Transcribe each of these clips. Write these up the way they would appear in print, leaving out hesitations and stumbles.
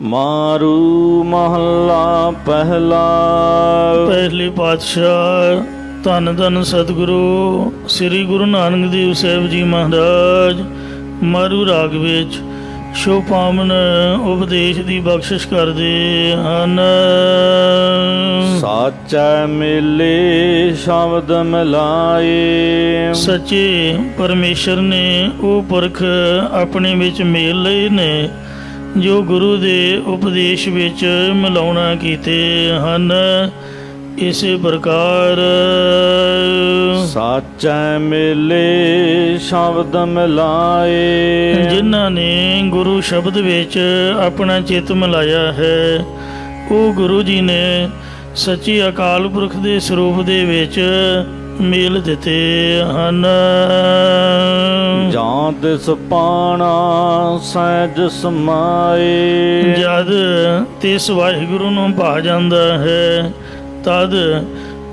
मारू महला पहला। पहली पातशाह धन धन सतगुरु श्री गुरु नानक देव साहब जी महाराज मारू राग विच शोभावन उपदेश की बख्शिश करते हैं। साचा मिले शब्द मिलाए। सच्चे परमेश्वर ने वो पुरख अपने विच मेल लए ने जो गुरु दे उपदेश विच मिलाउणा कीते हन। इसे प्रकार साचा मिले शब्द मिलाए। जिन्हां ने गुरु शब्द विच अपना चित मिलाया है वो गुरु जी ने सच्ची अकाल पुरख दे स्वरूप दे विच मेल दिते हन। जां तिस पाना सहज समाए। जद तिस वाहिगुरु नूं भा जांदा है तद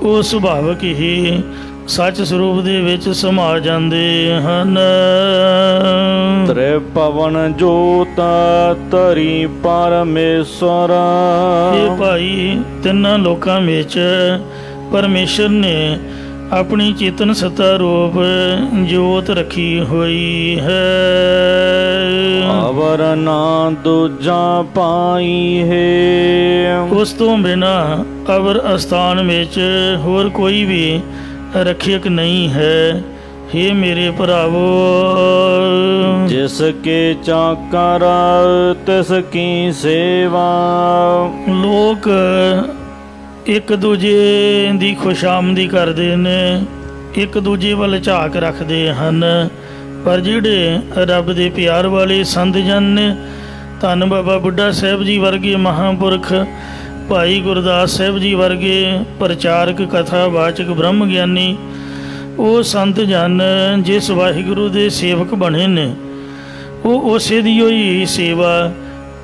ਉਹ ਸੁਭਾਵਕ ਹੀ ਸੱਚ ਸਰੂਪ ਦੇ ਵਿੱਚ ਸਮਾ ਜਾਂਦੇ ਹਨ। ਤ੍ਰਿਭਵਨ ਜੋਤ ਧਰੀ ਪਰਮੇਸ਼ਰ। ਇਹ ਭਾਈ ਤਿੰਨਾਂ ਲੋਕਾਂ ਵਿੱਚ ਪਰਮੇਸ਼ਰ ਨੇ अपनी चेतन सत्ता रूप जोत रखी हुई है। अवर ना दूजा पाई है। उस तो बिना अवर स्थान विच होर कोई भी रक्षक नहीं है। हे मेरे भरावो जिसके चाकर तिसकी सेवा। लोग एक दूजे की खुशामदी करते ने एक दूजे वाल झाक रखते हैं पर जिहड़े रब के प्यार वाले संत जन ने धन बाबा बुढ़ा साहब जी वर्गे महापुरख भाई गुरदास साहब जी वर्गे प्रचारक कथावाचक ब्रह्म ज्ञानी वो संत जन जिस वाहिगुरु के सेवक बने ने वो उसे दी ही सेवा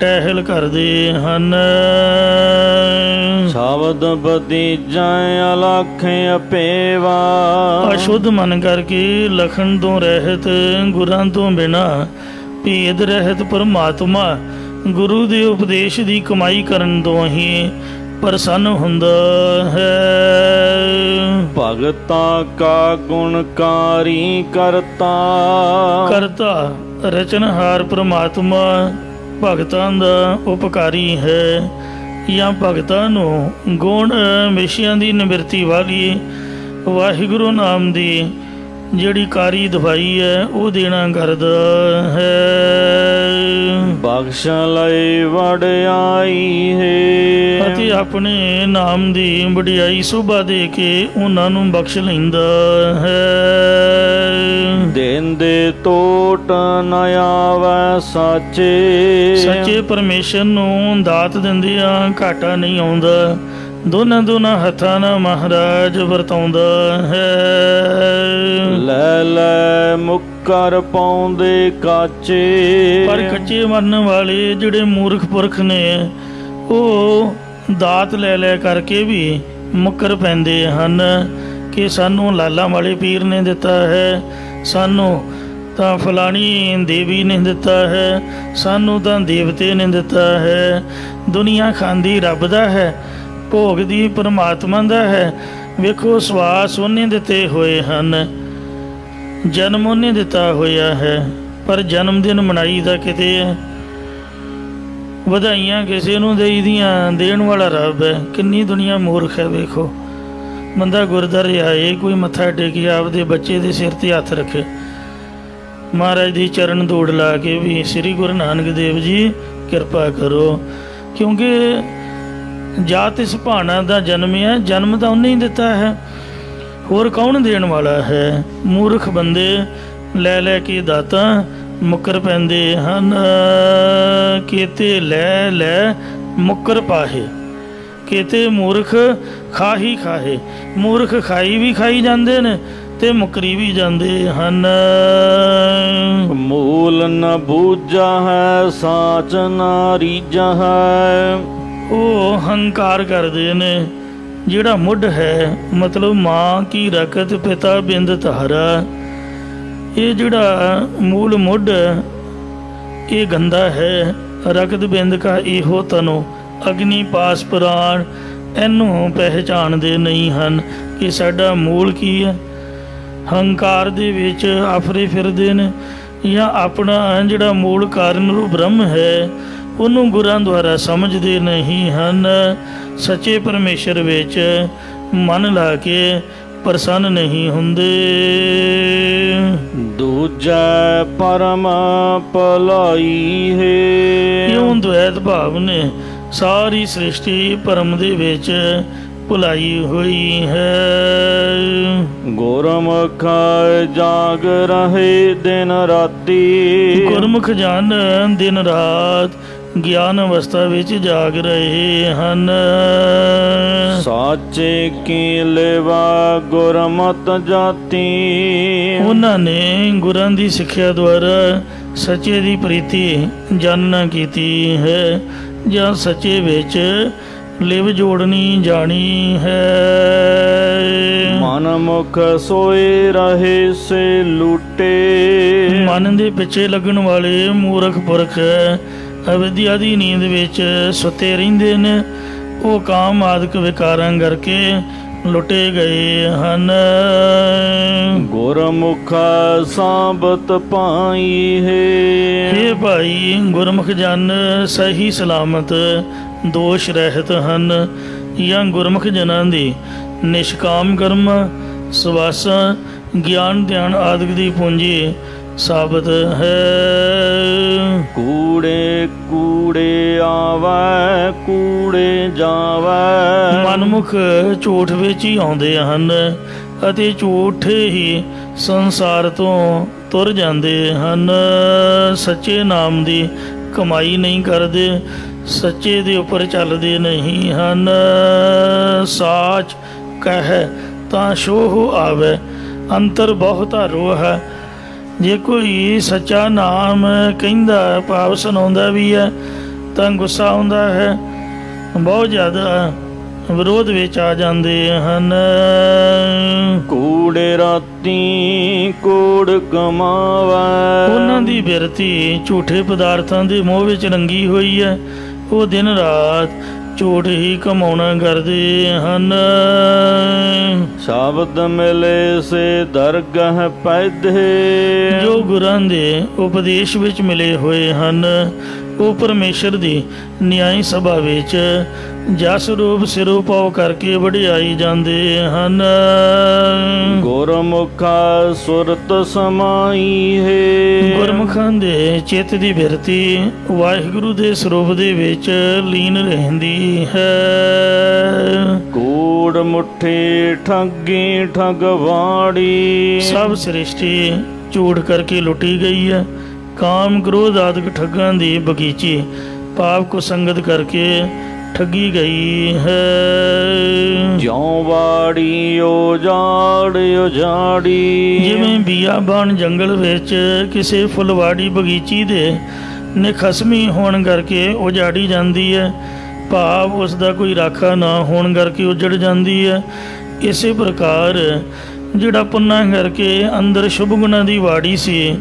टहल करते हैं। शब्द बदीजा अलख अपेवा। अशुद्ध मन करके लखन तो रहत गुरां तो बिना भेद रहत परमात्मा गुरु के उपदेश की कमाई करन तो ही प्रसन्न हुंदा है। भगता का गुणकारी करता। करता रचनहार परमात्मा भगतां दा उपकारी है या भगतां नूं गुण विषयां दी निवृत्ति वाली वाहिगुरु नाम दी जिहड़ी कारी दवाई है वो देना करदा है। बख्श लई वडियाई है। अते अपने नाम दी वडियाई शोभा दे के उन्हां नूं बख्श लैंदा है। देंदे टोट न आवे साचे। सच्चे परमेश्वर नूं दात दिंदियां घाटा नहीं आउंदा। दोनों हत्थां नाल महाराज वरताउंदा है। लै लै मुक्कर पाउंदे काचे। पर कच्चे मरन वाले जिहड़े मूर्ख पुरख ने वो दात लै लै करके भी मुक्कर पैंदे हन कि सानू लाला वाले पीर ने दिता है, सानू तां फलानी देवी ने दिता है, सानू तां देवते ने दिता है। दुनिया खांदी रब दा है, भोगदी परमात्मा दा है। वेखो सवास उन्हें दिते हुए हैं, जन्म उन्हें दिता होया है, पर जन्मदिन मनाई दा किते है। ਵਧਾਈਆਂ ਕਿਸੇ ਨੂੰ ਦੇਈ ਦੀਆਂ, ਦੇਣ ਵਾਲਾ ਰੱਬ है। किन्नी दुनिया मूर्ख है। वेखो बंदा गुरद्वारे आए, कोई मत्था टेके आपदे बच्चे दे सिर ते हथ रखे, महाराज दी चरण धूड़ ला के भी श्री गुरु नानक देव जी कृपा करो, क्योंकि जात इस भाना दा जन्म है, जन्म तो उन्हें ही दिता है, होर कौन देण वाला है। मूर्ख बंदे लै लै के दाता मुक्कर पैंदे हन। केते लै लै मुक्कर पाहे, केते मूर्ख खाही खाहे। मूर्ख खाई भी खाई जाते ने ते मुकरी भी जाते हन। मूल न बूझा है, साच न रीझा है। वो हंकार करते ने, जिहड़ा मुढ़ है मतलब माँ की रकत पिता बिंद तारा। ये जिहड़ा मूल मुढ़ ये गंदा है, ਰਕਤ ਬਿੰਦ ਕਾ ਇਹੋ ਤਨੋ ਅਗਨੀ ਪਾਸ ਪ੍ਰਾਣ। ਇਹਨੂੰ ਪਹਿਚਾਣਦੇ ਨਹੀਂ ਹਨ ਕਿ ਸਾਡਾ ਮੂਲ ਕੀ ਹੈ। ਹੰਕਾਰ ਦੇ ਵਿੱਚ ਆਫਰੇ ਫਿਰਦੇ ਨੇ, ਜਾਂ ਆਪਣਾ ਜਿਹੜਾ ਮੂਲ ਕਾਰਨ ਰੂਪ ਬ੍ਰਹਮ ਹੈ ਉਹਨੂੰ ਗੁਰਾਂ ਦੁਆਰਾ ਸਮਝਦੇ ਨਹੀਂ ਹਨ। ਸੱਚੇ ਪਰਮੇਸ਼ਰ ਵਿੱਚ ਮਨ ਲਾ ਕੇ ਪ੍ਰਸੰਨ ਨਹੀਂ ਹੁੰਦੇ। ਦੂਜੈ ਪਰਮ ਭਲਾਈ ਹੈ। ਇਉਂ ਦੁਐਤ ਭਾਵ ਨੇ ਸਾਰੀ ਸ੍ਰਿਸ਼ਟੀ ਭਰਮ ਦੇ ਵਿੱਚ ਭੁਲਾਈ ਹੋਈ ਹੈ। ਗੁਰਮੁਖ ਜਾਗ ਰਹੇ ਦਿਨ ਰਾਤੀ। ਗੁਰਮੁਖ ਜਨ ਦਿਨ ਰਾਤ ਗਿਆਨ ਅਵਸਥਾ ਵਿੱਚ ਜਾਗ ਰਹੇ ਹਨ। ਸਾਚੇ ਕੀ ਲੇਵਾ ਗੁਰਮਤਿ ਜਾਤੀ। ਉਹਨਾਂ ਨੇ ਗੁਰਾਂ ਦੀ ਸਿੱਖਿਆ ਦੁਆਰਾ ਸੱਚੇ ਦੀ ਪ੍ਰੀਤੀ ਜਾਣਨਾ ਕੀਤੀ ਹੈ, ਜਾਂ ਸੱਚੇ ਵਿੱਚ ਲਿਵ ਜੋੜਨੀ ਜਾਣੀ ਹੈ। ਮਨ ਮੁਖ ਸੋਏ ਰਹੇ ਸੇ ਲੂਟੇ। ਮਨ ਦੇ ਪਿੱਛੇ ਲੱਗਣ ਵਾਲੇ ਮੂਰਖ ਪੁਰਖ ਅਵਿਦਿਆ ਦੀ ਨੀਂਦ ਵਿੱਚ ਸੁੱਤੇ ਰਹਿੰਦੇ ਨੇ। ਉਹ ਕਾਮ ਆਦਿਕ ਵਿਕਾਰਾਂ ਕਰਕੇ ਲੁੱਟੇ ਗਏ ਹਨ। ਗੁਰਮੁਖ ਸਾਬਤ ਪਾਈ ਹੈ। ਇਹ ਭਾਈ ਗੁਰਮੁਖ ਜਨ ਸਹੀ ਸਲਾਮਤ ਦੋਸ਼ ਰਹਿਤ ਹਨ, ਜਾਂ ਗੁਰਮੁਖ ਜਨਾਂ ਦੀ ਨਿਸ਼ਕਾਮ ਕਰਮ ਸਵਾਸਾਂ ਗਿਆਨ ਧਿਆਨ ਆਦਿਕ ਦੀ ਪੂੰਜੀ ਸਾਬਤ ਹੈ। ਕੂੜੇ ਕੂੜੇ ਆਵੈ ਕੂੜੇ ਜਾਵੈ। ਮਨਮੁਖ ਝੂਠ ਵਿੱਚ ਹੀ ਆਉਂਦੇ ਹਨ ਅਤੇ ਝੂਠੇ ਹੀ ਸੰਸਾਰ ਤੋਂ ਤੁਰ ਜਾਂਦੇ ਹਨ। ਸੱਚੇ ਨਾਮ ਦੀ ਕਮਾਈ ਨਹੀਂ ਕਰਦੇ, ਸੱਚੇ ਦੇ ਉੱਪਰ ਚੱਲਦੇ ਨਹੀਂ ਹਨ। ਸਾਚ ਕਹਿ ਤਾਂ ਸ਼ੋਹ ਆਵੇ, ਅੰਤਰ ਬਹੁਤਾ ਰੋਹ ਹੈ। ਜੇ ਕੋਈ ਸੱਚਾ ਨਾਮ ਕਹਿੰਦਾ ਭਾਵ ਸੁਣਾਉਂਦਾ ਵੀ ਹੈ ਤਾਂ ਗੁੱਸਾ ਆਉਂਦਾ ਹੈ, ਬਹੁਤ ਜ਼ਿਆਦਾ ਵਿਰੋਧ ਵਿੱਚ ਆ ਜਾਂਦੇ ਹਨ। ਕੂੜੇ ਰਾਤੀ ਕੂੜ ਕਮਾਵੈ। ਉਹਨਾਂ ਦੀ ਬਿਰਤੀ ਝੂਠੇ ਪਦਾਰਥਾਂ ਦੇ ਮੋਹ ਵਿੱਚ ਰੰਗੀ ਹੋਈ ਹੈ। ਉਹ ਦਿਨ ਰਾਤ ਝੂਠ ਹੀ ਕਮਾਉਣਾ ਕਰਦੇ ਹਨ। ਸ਼ਬਦ ਮਿਲੇ ਸੇ ਦਰਗਹ ਪੈਦੇ। ਜੋ ਗੁਰਾਂ ਦੇ ਉਪਦੇਸ਼ ਵਿੱਚ ਮਿਲੇ ਹੋਏ ਹਨ ਉਹ ਪਰਮੇਸ਼ਰ ਦੀ ਨਿਆਈ ਸਭਾ ਵਿੱਚ ਜਸ ਰੂਪ ਸਿਰੋਂ ਪਾਉ ਕਰਕੇ ਵਡਿਆਈ ਜਾਂਦੇ ਹਨ। ਗੁਰਮੁਖਾ ਸੁਰਤ ਸਮਾਈ ਹੈ। ਗੁਰਮੁਖਾਂ ਦੇ ਚਿੱਤ ਦੀ ਬਿਰਤੀ ਵਾਹਿਗੁਰੂ ਦੇ ਸਰੂਪ ਦੇ ਵਿੱਚ ਲੀਨ ਰਹਿੰਦੀ ਹੈ। ਕੂੜ ਮੁੱਠੀ ਠੱਗੀ ਠਗਵਾੜੀ। ਸਭ ਸ੍ਰਿਸ਼ਟੀ ਝੂਠ ਕਰਕੇ ਲੁੱਟੀ ਗਈ ਹੈ। ਕਾਮ ਕ੍ਰੋਧ ਆਦਿਕ ਠੱਗਾਂ ਦੀ ਬਗੀਚੀ ਪਾਪ ਕੋ ਸੰਗਤ ਕਰਕੇ ਠੱਗੀ ਗਈ ਹੈ। ਜਿਉ ਵਾੜੀ ਉਜਾੜੀ। ਜਿਵੇਂ ਬੀਆਬਾਨ ਜੰਗਲ ਵਿੱਚ ਕਿਸੇ ਫੁੱਲਵਾੜੀ ਬਗੀਚੀ ਦੇ ਨਿਖਸਮੀ ਹੋਣ ਕਰਕੇ ਉਜਾੜੀ ਜਾਂਦੀ ਹੈ, ਭਾਵ ਉਸ ਦਾ ਕੋਈ ਰਾਖਾ ਨਾ ਹੋਣ ਕਰਕੇ ਉਜੜ ਜਾਂਦੀ ਹੈ। ਇਸੇ ਪ੍ਰਕਾਰ ਜਿਹੜਾ ਪੁੰਨਾ ਕਰਕੇ ਅੰਦਰ ਸ਼ੁਭ ਗੁਣਾਂ ਦੀ ਵਾੜੀ ਸੀ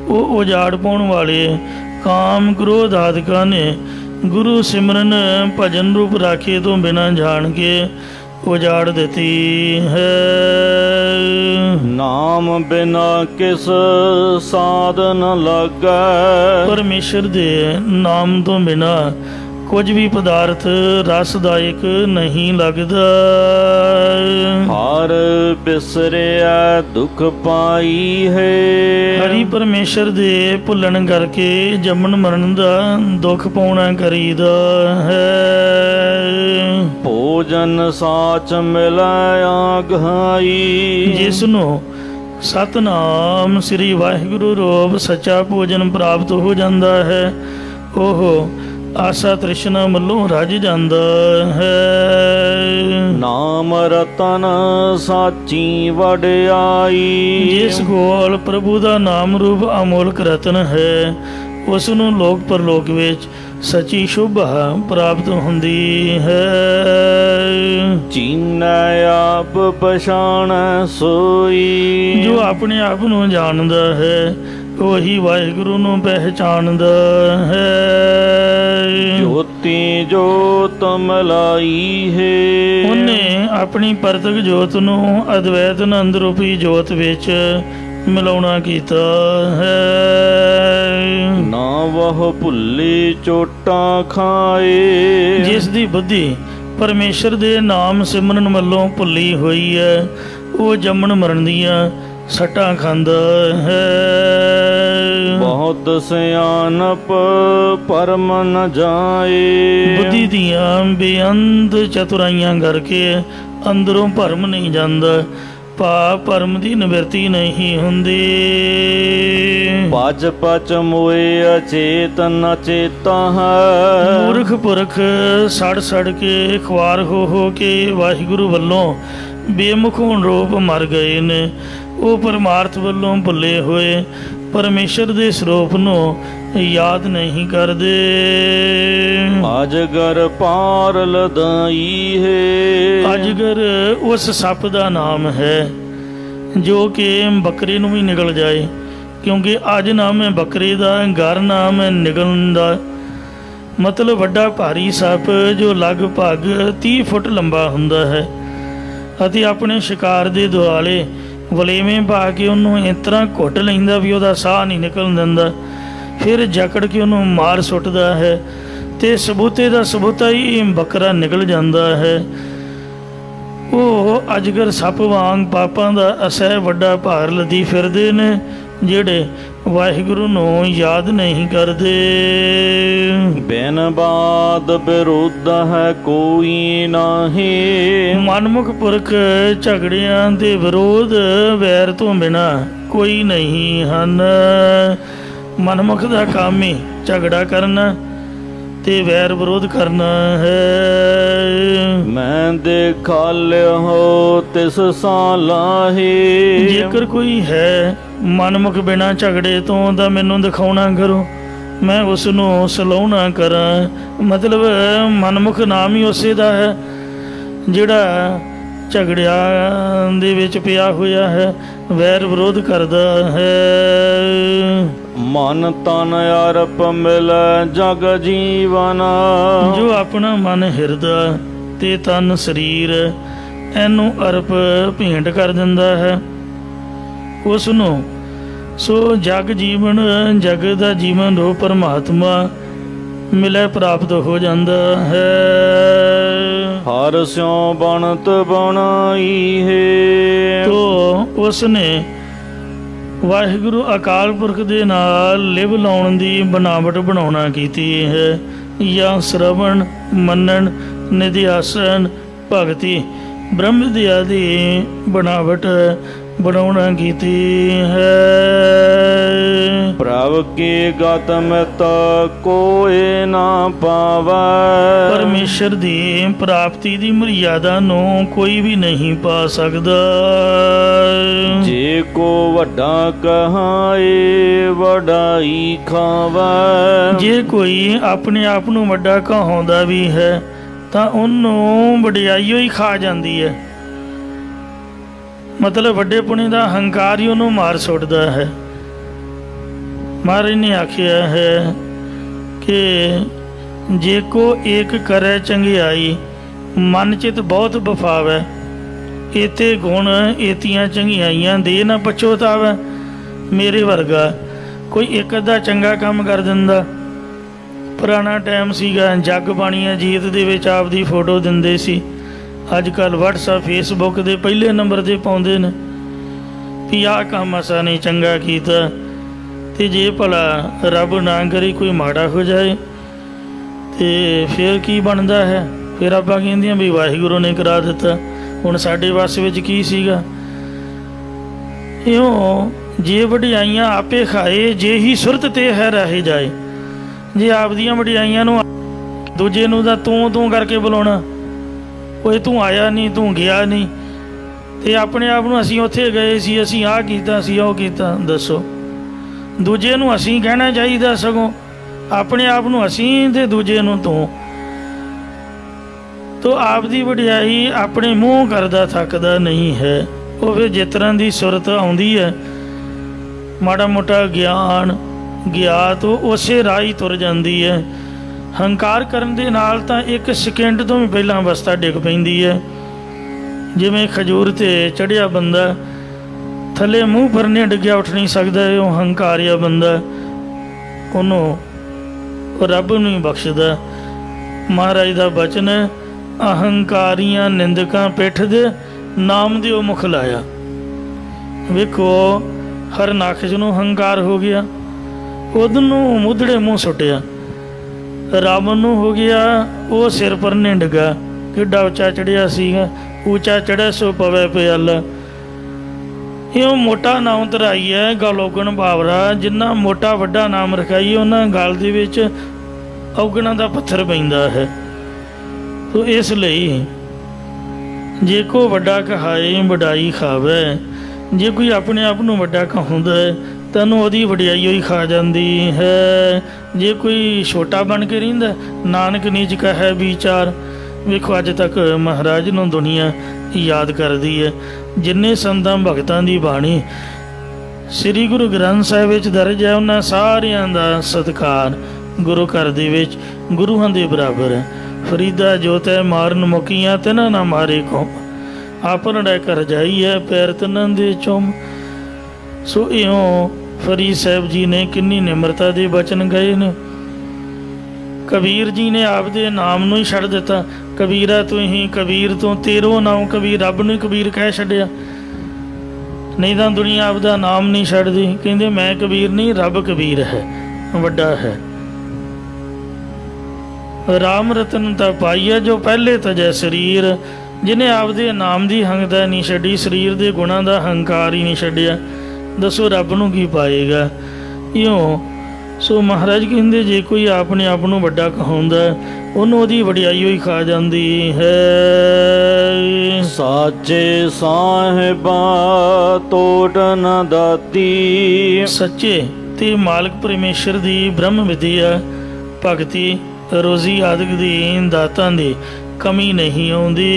ਉਹ ਉਜਾੜ ਪਾਉਣ ਵਾਲੇ ਕਾਮ ਕ੍ਰੋਧ ਆਦਿਕਾਂ ਨੇ ਗੁਰੂ ਸਿਮਰਨ ਭਜਨ ਰੂਪ ਰਾਖੇ ਤੋਂ ਬਿਨਾਂ ਜਾਣ ਕੇ ਉਜਾੜ ਦਿੱਤੀ ਹੈ। ਨਾਮ ਬਿਨਾ ਕਿਸ ਸਾਧ ਨ ਲੱਗੈ। ਪਰਮੇਸ਼ਰ ਦੇ ਨਾਮ ਤੋਂ ਬਿਨਾਂ ਕੁਝ ਵੀ ਪਦਾਰਥ ਰਸਦਾਇਕ ਨਹੀਂ ਲੱਗਦਾ। ਹਰ ਬਿਸਰਿਆ ਦੁਖ ਪਾਈ ਹੈ। ਹਰੀ ਪਰਮੇਸ਼ਰ ਦੇ ਭੁੱਲਣ ਕਰਕੇ ਜੰਮਣ ਮਰਨ ਦਾ ਦੁੱਖ ਪਾਉਣਾ ਕਰੀਦਾ ਹੈ। ਭੋਜਨ ਸਾਚ ਮਿਲੈ ਆਗਾਈ। ਜਿਸ ਨੂੰ ਸਤਨਾਮ ਸ੍ਰੀ ਵਾਹਿਗੁਰੂ ਰੂਪ ਸੱਚਾ ਭੋਜਨ ਪ੍ਰਾਪਤ ਹੋ ਜਾਂਦਾ ਹੈ ਉਹ ਆਸਾ ਤ੍ਰਿਸ਼ਨਾ ਮੱਲੋਂ ਰਜ ਜਾਂਦਾ ਹੈ। ਨਾਮ ਰਤਨ ਸਾਚੀ ਵਡਿਆਈ। ਜਿਸ ਕੋਲ ਪ੍ਰਭੂ ਦਾ ਨਾਮ ਰੂਪ ਅਮੋਲਕ ਰਤਨ ਹੈ ਉਸ ਨੂੰ ਲੋਕ ਪਰਲੋਕ ਵਿੱਚ ਸੱਚੀ ਸ਼ੋਭਾ ਪ੍ਰਾਪਤ ਹੁੰਦੀ ਹੈ। ਚੀਨੈ ਆਪ ਪਛਾਣੈ ਸੋਈ। ਜੋ ਆਪਣੇ ਆਪ ਨੂੰ ਜਾਣਦਾ ਹੈ ਉਹੀ ਵਾਹਿਗੁਰੂ ਨੂੰ ਪਹਿਚਾਣਦਾ ਹੈ। ਜੋਤੀ ਜੋਤ ਮਲਾਈ ਹੈ, ਉਹਨੇ ਆਪਣੀ ਪ੍ਰਤੱਖ ਜੋਤ ਨੂੰ ਅਦਵੈਤ ਆਨੰਦ ਰੂਪੀ ਜੋਤ ਵਿੱਚ ਮਿਲਾਉਣਾ ਕੀਤਾ ਹੈ। ਨਾ ਵਹ ਭੁੱਲੇ ਚੋਟਾਂ ਖਾਏ, ਜਿਸ ਦੀ ਬੁੱਧੀ ਪਰਮੇਸ਼ਰ ਦੇ ਨਾਮ ਸਿਮਰਨ ਵੱਲੋਂ ਭੁੱਲੀ ਹੋਈ ਹੈ, ਉਹ ਜੰਮਣ ਮਰਨ ਦੀਆਂ ਸੱਟਾਂ ਖਾਂਦਾ ਹੈ। ਬਹੁਤ ਸਿਆਣਪ ਪਰਮ ਨ ਜਾਏ, ਬੁੱਧੀ ਦੀਆਂ ਬੇਅੰਤ ਚਤੁਰਾਈਆਂ ਕਰਕੇ ਅੰਦਰੋਂ ਭਰਮ ਨਹੀਂ ਜਾਂਦਾ, ਭਾਵ ਭਰਮ ਦੀ ਨਿਵਰਤੀ ਨਹੀਂ ਹੁੰਦੀ। ਪਚ ਪਚ ਮੋਏ ਅਚੇਤਨ ਚੇਤਾ ਹੈ, ਮੂਰਖ ਪੁਰਖ ਸੜ ਸੜ ਕੇ ਖੁਆਰ ਹੋ ਕੇ ਵਾਹਿਗੁਰੂ ਵੱਲੋਂ ਬੇਮੁਖ ਹੋਣ ਰੂਪ ਮਰ ਗਏ ਨੇ। ਉਹ ਪਰਮਾਰਥ ਵੱਲੋਂ ਭੁੱਲੇ ਹੋਏ ਪਰਮੇਸ਼ਰ ਦੇ ਸਰੂਪ ਨੂੰ ਯਾਦ ਨਹੀਂ ਕਰਦੇ। ਅਜਗਰ ਪਾਰ ਲਦਾਈ ਹੈ, ਅਜਗਰ ਉਸ ਸੱਪ ਦਾ ਨਾਮ ਹੈ ਜੋ ਕਿ ਬੱਕਰੇ ਨੂੰ ਵੀ ਨਿਗਲ ਜਾਏ, ਕਿਉਂਕਿ ਅਜ ਨਾਮ ਹੈ ਬੱਕਰੇ ਦਾ, ਗਰ ਨਾਮ ਹੈ ਨਿਗਲਣ ਦਾ। ਮਤਲਬ ਵੱਡਾ ਭਾਰੀ ਸੱਪ ਜੋ ਲਗਭਗ 30 ਫੁੱਟ ਲੰਬਾ ਹੁੰਦਾ ਹੈ ਅਤੇ ਆਪਣੇ ਸ਼ਿਕਾਰ ਦੇ ਦੁਆਲੇ ਵਲੇਵੇਂ ਪਾ ਕੇ ਉਹਨੂੰ ਇਸ ਤਰ੍ਹਾਂ ਘੁੱਟ ਲੈਂਦਾ ਵੀ ਉਹਦਾ ਸਾਹ ਨਹੀਂ ਨਿਕਲਣ ਦਿੰਦਾ, ਫਿਰ ਜਕੜ ਕੇ ਉਹਨੂੰ ਮਾਰ ਸੁੱਟਦਾ ਹੈ ਤੇ ਸਬੂਤੇ ਦਾ ਸਬੂਤਾ ਹੀ ਬੱਕਰਾ ਨਿਕਲ ਜਾਂਦਾ ਹੈ। ਉਹ ਅਜਗਰ ਸੱਪ ਵਾਂਗ ਪਾਪਾਂ ਦਾ ਅਸਹਿ ਵੱਡਾ ਭਾਰ ਲੱਦੀ ਫਿਰਦੇ ਨੇ, ਜਿਹੜੇ ਵਾਹਿਗੁਰੂ ਨੂੰ ਯਾਦ ਨਹੀਂ ਕਰਦੇ। ਬਿਨ ਬਾਦ ਵਿਰੋਧ ਹੈ ਕੋਈ ਨਾਹੀ, ਮਨਮੁਖ ਪੁਰਖ ਝਗੜਿਆਂ ਦੇ ਵਿਰੋਧ ਵੈਰ ਤੋਂ ਬਿਨਾ ਕੋਈ ਨਹੀਂ ਹਨ। ਮਨਮੁਖ ਦਾ ਕੰਮ ਹੀ ਝਗੜਾ ਕਰਨਾ ਤੇ ਵੈਰ ਵਿਰੋਧ ਕਰਨਾ ਹੈ। ਮੈਂ ਦੇਖਾ ਲਿਓ ਤਿਸ ਸਾਲਾਹੀ, ਜੇਕਰ ਕੋਈ ਹੈ ਮਨਮੁਖ ਬਿਨਾ ਝਗੜੇ ਤੋਂ ਤਾਂ ਮੈਨੂੰ ਦਿਖਾਉਣਾ ਕਰੋ, ਮੈਂ ਉਸ ਨੂੰ ਸਲਾਹੁਣਾ ਕਰਾਂ। ਮਤਲਬ ਮਨਮੁਖ ਨਾਮ ਹੀ ਉਸੇ ਦਾ ਹੈ ਜਿਹੜਾ ਝਗੜਿਆਂ ਦੇ ਵਿੱਚ ਪਿਆ ਹੋਇਆ ਹੈ, ਵੈਰ ਵਿਰੋਧ ਕਰਦਾ ਹੈ। ਮਨ ਤਨ ਅਰਪ ਮਿਲ ਜਗ ਜੀਵਨ, ਜੋ ਆਪਣਾ ਮਨ ਹਿਰਦਾ ਤੇ ਤਨ ਸਰੀਰ ਇਹਨੂੰ ਅਰਪ ਭੇਂਟ ਕਰ ਦਿੰਦਾ ਹੈ, ਉਸ ਨੂੰ ਸੋ ਜਗ ਜੀਵਨ, ਜਗ ਦਾ ਜੀਵਨ ਰੂਪ ਪਰਮਾਤਮਾ ਮਿਲੇ ਪ੍ਰਾਪਤ ਹੋ ਜਾਂਦਾ ਹੈ। ਹਰ ਸਿਉ ਬਣਤ ਬਣਾਈ ਹੈ, ਤੋ ਉਸ ਨੇ ਵਾਹਿਗੁਰੂ ਅਕਾਲ ਪੁਰਖ ਦੇ ਨਾਲ ਲਿਵ ਲਾਉਣ ਦੀ ਬਣਾਵਟ ਬਣਾਉਣਾ ਕੀਤੀ ਹੈ, ਜਾਂ ਸ਼ਰਵਣ ਮੰਨਣ ਨਿਧਿਆਸਨ ਭਗਤੀ ਬ੍ਰਹਮ ਵਿਦਿਆ ਦੀ ਬਣਾਵਟ ਬਣਾਉਣਾ ਕੀਤੀ ਹੈ। ਪ੍ਰਭ ਕੀ ਗਤ ਮਿਤ ਕੋਏ ਨਾ ਪਾਵੈ, ਪਰਮੇਸ਼ਰ ਦੀ ਪ੍ਰਾਪਤੀ ਦੀ ਮਰਿਆਦਾ ਨੂੰ ਕੋਈ ਵੀ ਨਹੀਂ ਪਾ ਸਕਦਾ। ਜੇ ਕੋ ਵੱਡਾ ਕਹਾਏ ਵਡਾਈ ਖਾਵੈ, ਜੇ ਕੋਈ ਆਪਣੇ ਆਪ ਨੂੰ ਵੱਡਾ ਕਹਾਉਂਦਾ ਵੀ ਹੈ ਤਾਂ ਉਹਨੂੰ ਵਡਿਆਈਓ ਹੀ ਖਾ ਜਾਂਦੀ ਹੈ। ਮਤਲਬ ਵੱਡੇ ਪੁਣੇ ਦਾ ਹੰਕਾਰ ਹੀ ਉਹਨੂੰ ਮਾਰ ਸੁੱਟਦਾ ਹੈ। ਮਹਾਰਾਜ ਨੇ ਆਖਿਆ ਹੈ ਕਿ ਜੇ ਕੋ ਏਕ ਕਰੈ ਚੰਗਿਆਈ, ਮਨ ਚਿਤ ਬਹੁਤ ਬਫਾਵੈ, ਏਤੇ ਗੁਣ ਏਤੀਆਂ ਚੰਗਿਆਈਆਂ ਦੇ ਨਾ ਪਛੋਤਾਵੈ। ਮੇਰੇ ਵਰਗਾ ਕੋਈ ਇੱਕ ਅੱਧਾ ਚੰਗਾ ਕੰਮ ਕਰ ਦਿੰਦਾ। ਪੁਰਾਣਾ ਟਾਈਮ ਸੀਗਾ, ਜੱਗ ਬਾਣੀ ਅਜੀਤ ਦੇ ਵਿੱਚ ਆਪਦੀ ਫੋਟੋ ਦਿੰਦੇ ਸੀ। ਅੱਜ ਕੱਲ੍ਹ ਵਟਸਐਪ ਫੇਸਬੁੱਕ ਦੇ ਪਹਿਲੇ ਨੰਬਰ 'ਤੇ ਪਾਉਂਦੇ ਨੇ ਵੀ ਆਹ ਕੰਮ ਅਸਾਂ ਨੇ ਚੰਗਾ ਕੀਤਾ, ਅਤੇ ਜੇ ਭਲਾ ਰੱਬ ਨਾ ਕਰੇ ਕੋਈ ਮਾੜਾ ਹੋ ਜਾਏ ਅਤੇ ਫਿਰ ਕੀ ਬਣਦਾ ਹੈ? ਫਿਰ ਆਪਾਂ ਕਹਿੰਦੀਆਂ ਵੀ ਵਾਹਿਗੁਰੂ ਨੇ ਕਰਾ ਦਿੱਤਾ, ਹੁਣ ਸਾਡੇ ਵੱਸ ਵਿੱਚ ਕੀ ਸੀਗਾ? ਇਉਂ ਜੇ ਵਡਿਆਈਆਂ ਆਪੇ ਖਾਏ, ਜੇ ਹੀ ਸੁਰਤ ਤੇ ਹੈ ਰਹਿ ਜਾਏ। ਜੇ ਆਪਦੀਆਂ ਵਡਿਆਈਆਂ ਨੂੰ ਦੂਜੇ ਨੂੰ ਤਾਂ ਤੂੰ ਕਰਕੇ ਬੁਲਾਉਣਾ, ਕੋਈ ਤੂੰ ਆਇਆ ਨਹੀਂ, ਤੂੰ ਗਿਆ ਨਹੀਂ, ਅਤੇ ਆਪਣੇ ਆਪ ਨੂੰ ਅਸੀਂ ਉੱਥੇ ਗਏ ਸੀ, ਅਸੀਂ ਆਹ ਕੀਤਾ ਸੀ, ਉਹ ਕੀਤਾ। ਦੱਸੋ, ਦੂਜੇ ਨੂੰ ਅਸੀਂ ਕਹਿਣਾ ਚਾਹੀਦਾ, ਸਗੋਂ ਆਪਣੇ ਆਪ ਨੂੰ ਅਸੀਂ ਅਤੇ ਦੂਜੇ ਨੂੰ ਤੂੰ। ਤੋ ਆਪ ਦੀ ਵਡਿਆਈ ਆਪਣੇ ਮੂੰਹ ਕਰਦਾ ਥੱਕਦਾ ਨਹੀਂ ਹੈ। ਉਹ ਫਿਰ ਜਿਸ ਤਰ੍ਹਾਂ ਦੀ ਸੁਰਤ ਆਉਂਦੀ ਹੈ ਮਾੜਾ ਮੋਟਾ ਗਿਆਨ ਗਿਆਤ ਉਹ ਉਸੇ ਰਾਹ ਹੀ ਤੁਰ ਜਾਂਦੀ ਹੈ। ਹੰਕਾਰ ਕਰਨ ਦੇ ਨਾਲ ਤਾਂ ਇੱਕ ਸਕਿੰਟ ਤੋਂ ਵੀ ਪਹਿਲਾਂ ਅਵਸਥਾ ਡਿੱਗ ਪੈਂਦੀ ਹੈ। ਜਿਵੇਂ ਖਜੂਰ 'ਤੇ ਚੜ੍ਹਿਆ ਬੰਦਾ ਥੱਲੇ ਮੂੰਹ ਭਰਨੇ ਡਿੱਗਿਆ ਉੱਠ ਨਹੀਂ ਸਕਦਾ, ਉਹ ਹੰਕਾਰਿਆ ਬੰਦਾ, ਉਹਨੂੰ ਰੱਬ ਨੂੰ ਹੀ ਬਖਸ਼ਦਾ। ਮਹਾਰਾਜ ਦਾ ਬਚਨ ਹੈ, ਅਹੰਕਾਰੀਆਂ ਨਿੰਦਕਾਂ ਪਿੱਠ ਦੇ ਨਾਮ ਦਿਓ ਮੁਖ ਲਾਇਆ। ਵੇਖੋ ਹਰਨਾਖਸ਼ ਨੂੰ ਹੰਕਾਰ ਹੋ ਗਿਆ, ਉਹਨੂੰ ਮੁੱਧੜੇ ਮੂੰਹ ਸੁੱਟਿਆ। ਰਾਵਣ ਨੂੰ ਹੋ ਗਿਆ, ਉਹ ਸਿਰ ਭਰਨੇ ਡਿੱਗਾ, ਕਿੱਡਾ ਉੱਚਾ ਚੜ੍ਹਿਆ ਸੀਗਾ, ਉੱਚਾ ਚੜ੍ਹਿਆ ਸੋ ਪਵੇ ਪਿਆਲਾ। ਇਹ ਮੋਟਾ ਨਾਮ ਧਰਾਈ ਹੈ, ਗਲੋਗਣ ਬਾਵਰਾ। ਜਿੰਨਾ ਮੋਟਾ ਵੱਡਾ ਨਾਮ ਰਖਾਈਏ ਉਹਨਾਂ ਗਲ ਦੇ ਵਿੱਚ ਔਗਣਾ ਦਾ ਪੱਥਰ ਪੈਂਦਾ ਹੈ। ਤੋ ਇਸ ਲਈ ਜੇ ਕੋ ਵੱਡਾ ਕਹਾਏ ਵਡਾਈ ਖਾਵੇ, ਜੇ ਕੋਈ ਆਪਣੇ ਆਪ ਨੂੰ ਵੱਡਾ ਕਹਾਉਂਦਾ ਹੈ ਤੈਨੂੰ ਉਹਦੀ ਵਡਿਆਈ ਹੋਈ ਖਾ ਜਾਂਦੀ ਹੈ। ਜੇ ਕੋਈ ਛੋਟਾ ਬਣ ਕੇ ਰਹਿੰਦਾ, ਨਾਨਕ ਨਿਜ ਕਹੈ ਵਿਚਾਰ। ਵੇਖੋ ਅੱਜ ਤੱਕ ਮਹਾਰਾਜ ਨੂੰ ਦੁਨੀਆ ਯਾਦ ਕਰਦੀ ਹੈ। ਜਿੰਨੇ ਸੰਤਾਂ ਭਗਤਾਂ ਦੀ ਬਾਣੀ ਸ੍ਰੀ ਗੁਰੂ ਗ੍ਰੰਥ ਸਾਹਿਬ ਵਿੱਚ ਦਰਜ ਹੈ, ਉਹਨਾਂ ਸਾਰਿਆਂ ਦਾ ਸਤਿਕਾਰ ਗੁਰੂ ਘਰ ਦੇ ਵਿੱਚ ਗੁਰੂਆਂ ਦੇ ਬਰਾਬਰ ਹੈ। ਫਰੀਦਾ ਜੋ ਤੈ ਮਾਰਨ ਮੁਕੀਆਂ ਤਿਨਾਂ ਨਾ ਮਾਰੇ ਕੌਮ, ਆਪਨ ਡਾ ਕਰ ਜਾਈ ਹੈ ਪੈਰ ਤਿਨਾਂ ਦੇ ਚੁੰਮ। ਸੋ ਇਉਂ ਫਰੀਦ ਸਾਹਿਬ ਜੀ ਨੇ ਕਿੰਨੀ ਨਿਮਰਤਾ ਦੇ ਬਚਨ ਗਏ ਨੇ। ਕਬੀਰ ਜੀ ਨੇ ਆਪਦੇ ਨਾਮ ਨੂੰ ਹੀ ਛੱਡ ਦਿੱਤਾ। ਕਬੀਰਾ ਤੂੰ ਹੀ ਕਬੀਰ ਤੋਂ ਤੇਰੋ ਨਾਮ ਕਬੀਰ, ਰੱਬ ਨੂੰ ਹੀ ਕਬੀਰ ਕਹਿ ਛੱਡਿਆ। ਨਹੀਂ ਤਾਂ ਦੁਨੀਆ ਆਪਦਾ ਨਾਮ ਨਹੀਂ ਛੱਡਦੀ, ਕਹਿੰਦੇ ਮੈਂ ਕਬੀਰ ਨਹੀਂ, ਰੱਬ ਕਬੀਰ ਹੈ, ਵੱਡਾ ਹੈ। ਰਾਮ ਰਤਨ ਤਾਂ ਪਾਈਆ ਜੋ ਪਹਿਲੇ ਤਜੈ ਸਰੀਰ, ਜਿਹਨੇ ਆਪਦੇ ਨਾਮ ਦੀ ਹੰਗਦਾ ਨਹੀਂ ਛੱਡੀ, ਸਰੀਰ ਦੇ ਗੁਣਾਂ ਦਾ ਹੰਕਾਰ ਹੀ ਨਹੀਂ ਛੱਡਿਆ, ਦੱਸੋ ਰੱਬ ਨੂੰ ਕੀ ਪਾਏਗਾ। ਇਉਂ ਸੋ ਮਹਾਰਾਜ ਕਹਿੰਦੇ ਜੇ ਕੋਈ ਆਪਣੇ ਆਪ ਨੂੰ ਵੱਡਾ ਕਹਾਉਂਦਾ ਉਹਨੂੰ ਉਹਦੀ ਵਡਿਆਈ ਹੋਈ ਖਾ ਜਾਂਦੀ ਹੈ। ਸਾਚੇ ਸਾਹਿਬਾ ਤੋਟ ਨ ਦਾਤੀ, ਸੱਚੇ ਤੇ ਮਾਲਕ ਪਰਮੇਸ਼ਰ ਦੀ ਬ੍ਰਹਮ ਵਿਦਿਆ ਭਗਤੀ ਰੋਜ਼ੀ ਆਦਿਕ ਦੀ ਦਾਤਾਂ ਦੀ ਕਮੀ ਨਹੀਂ ਆਉਂਦੀ।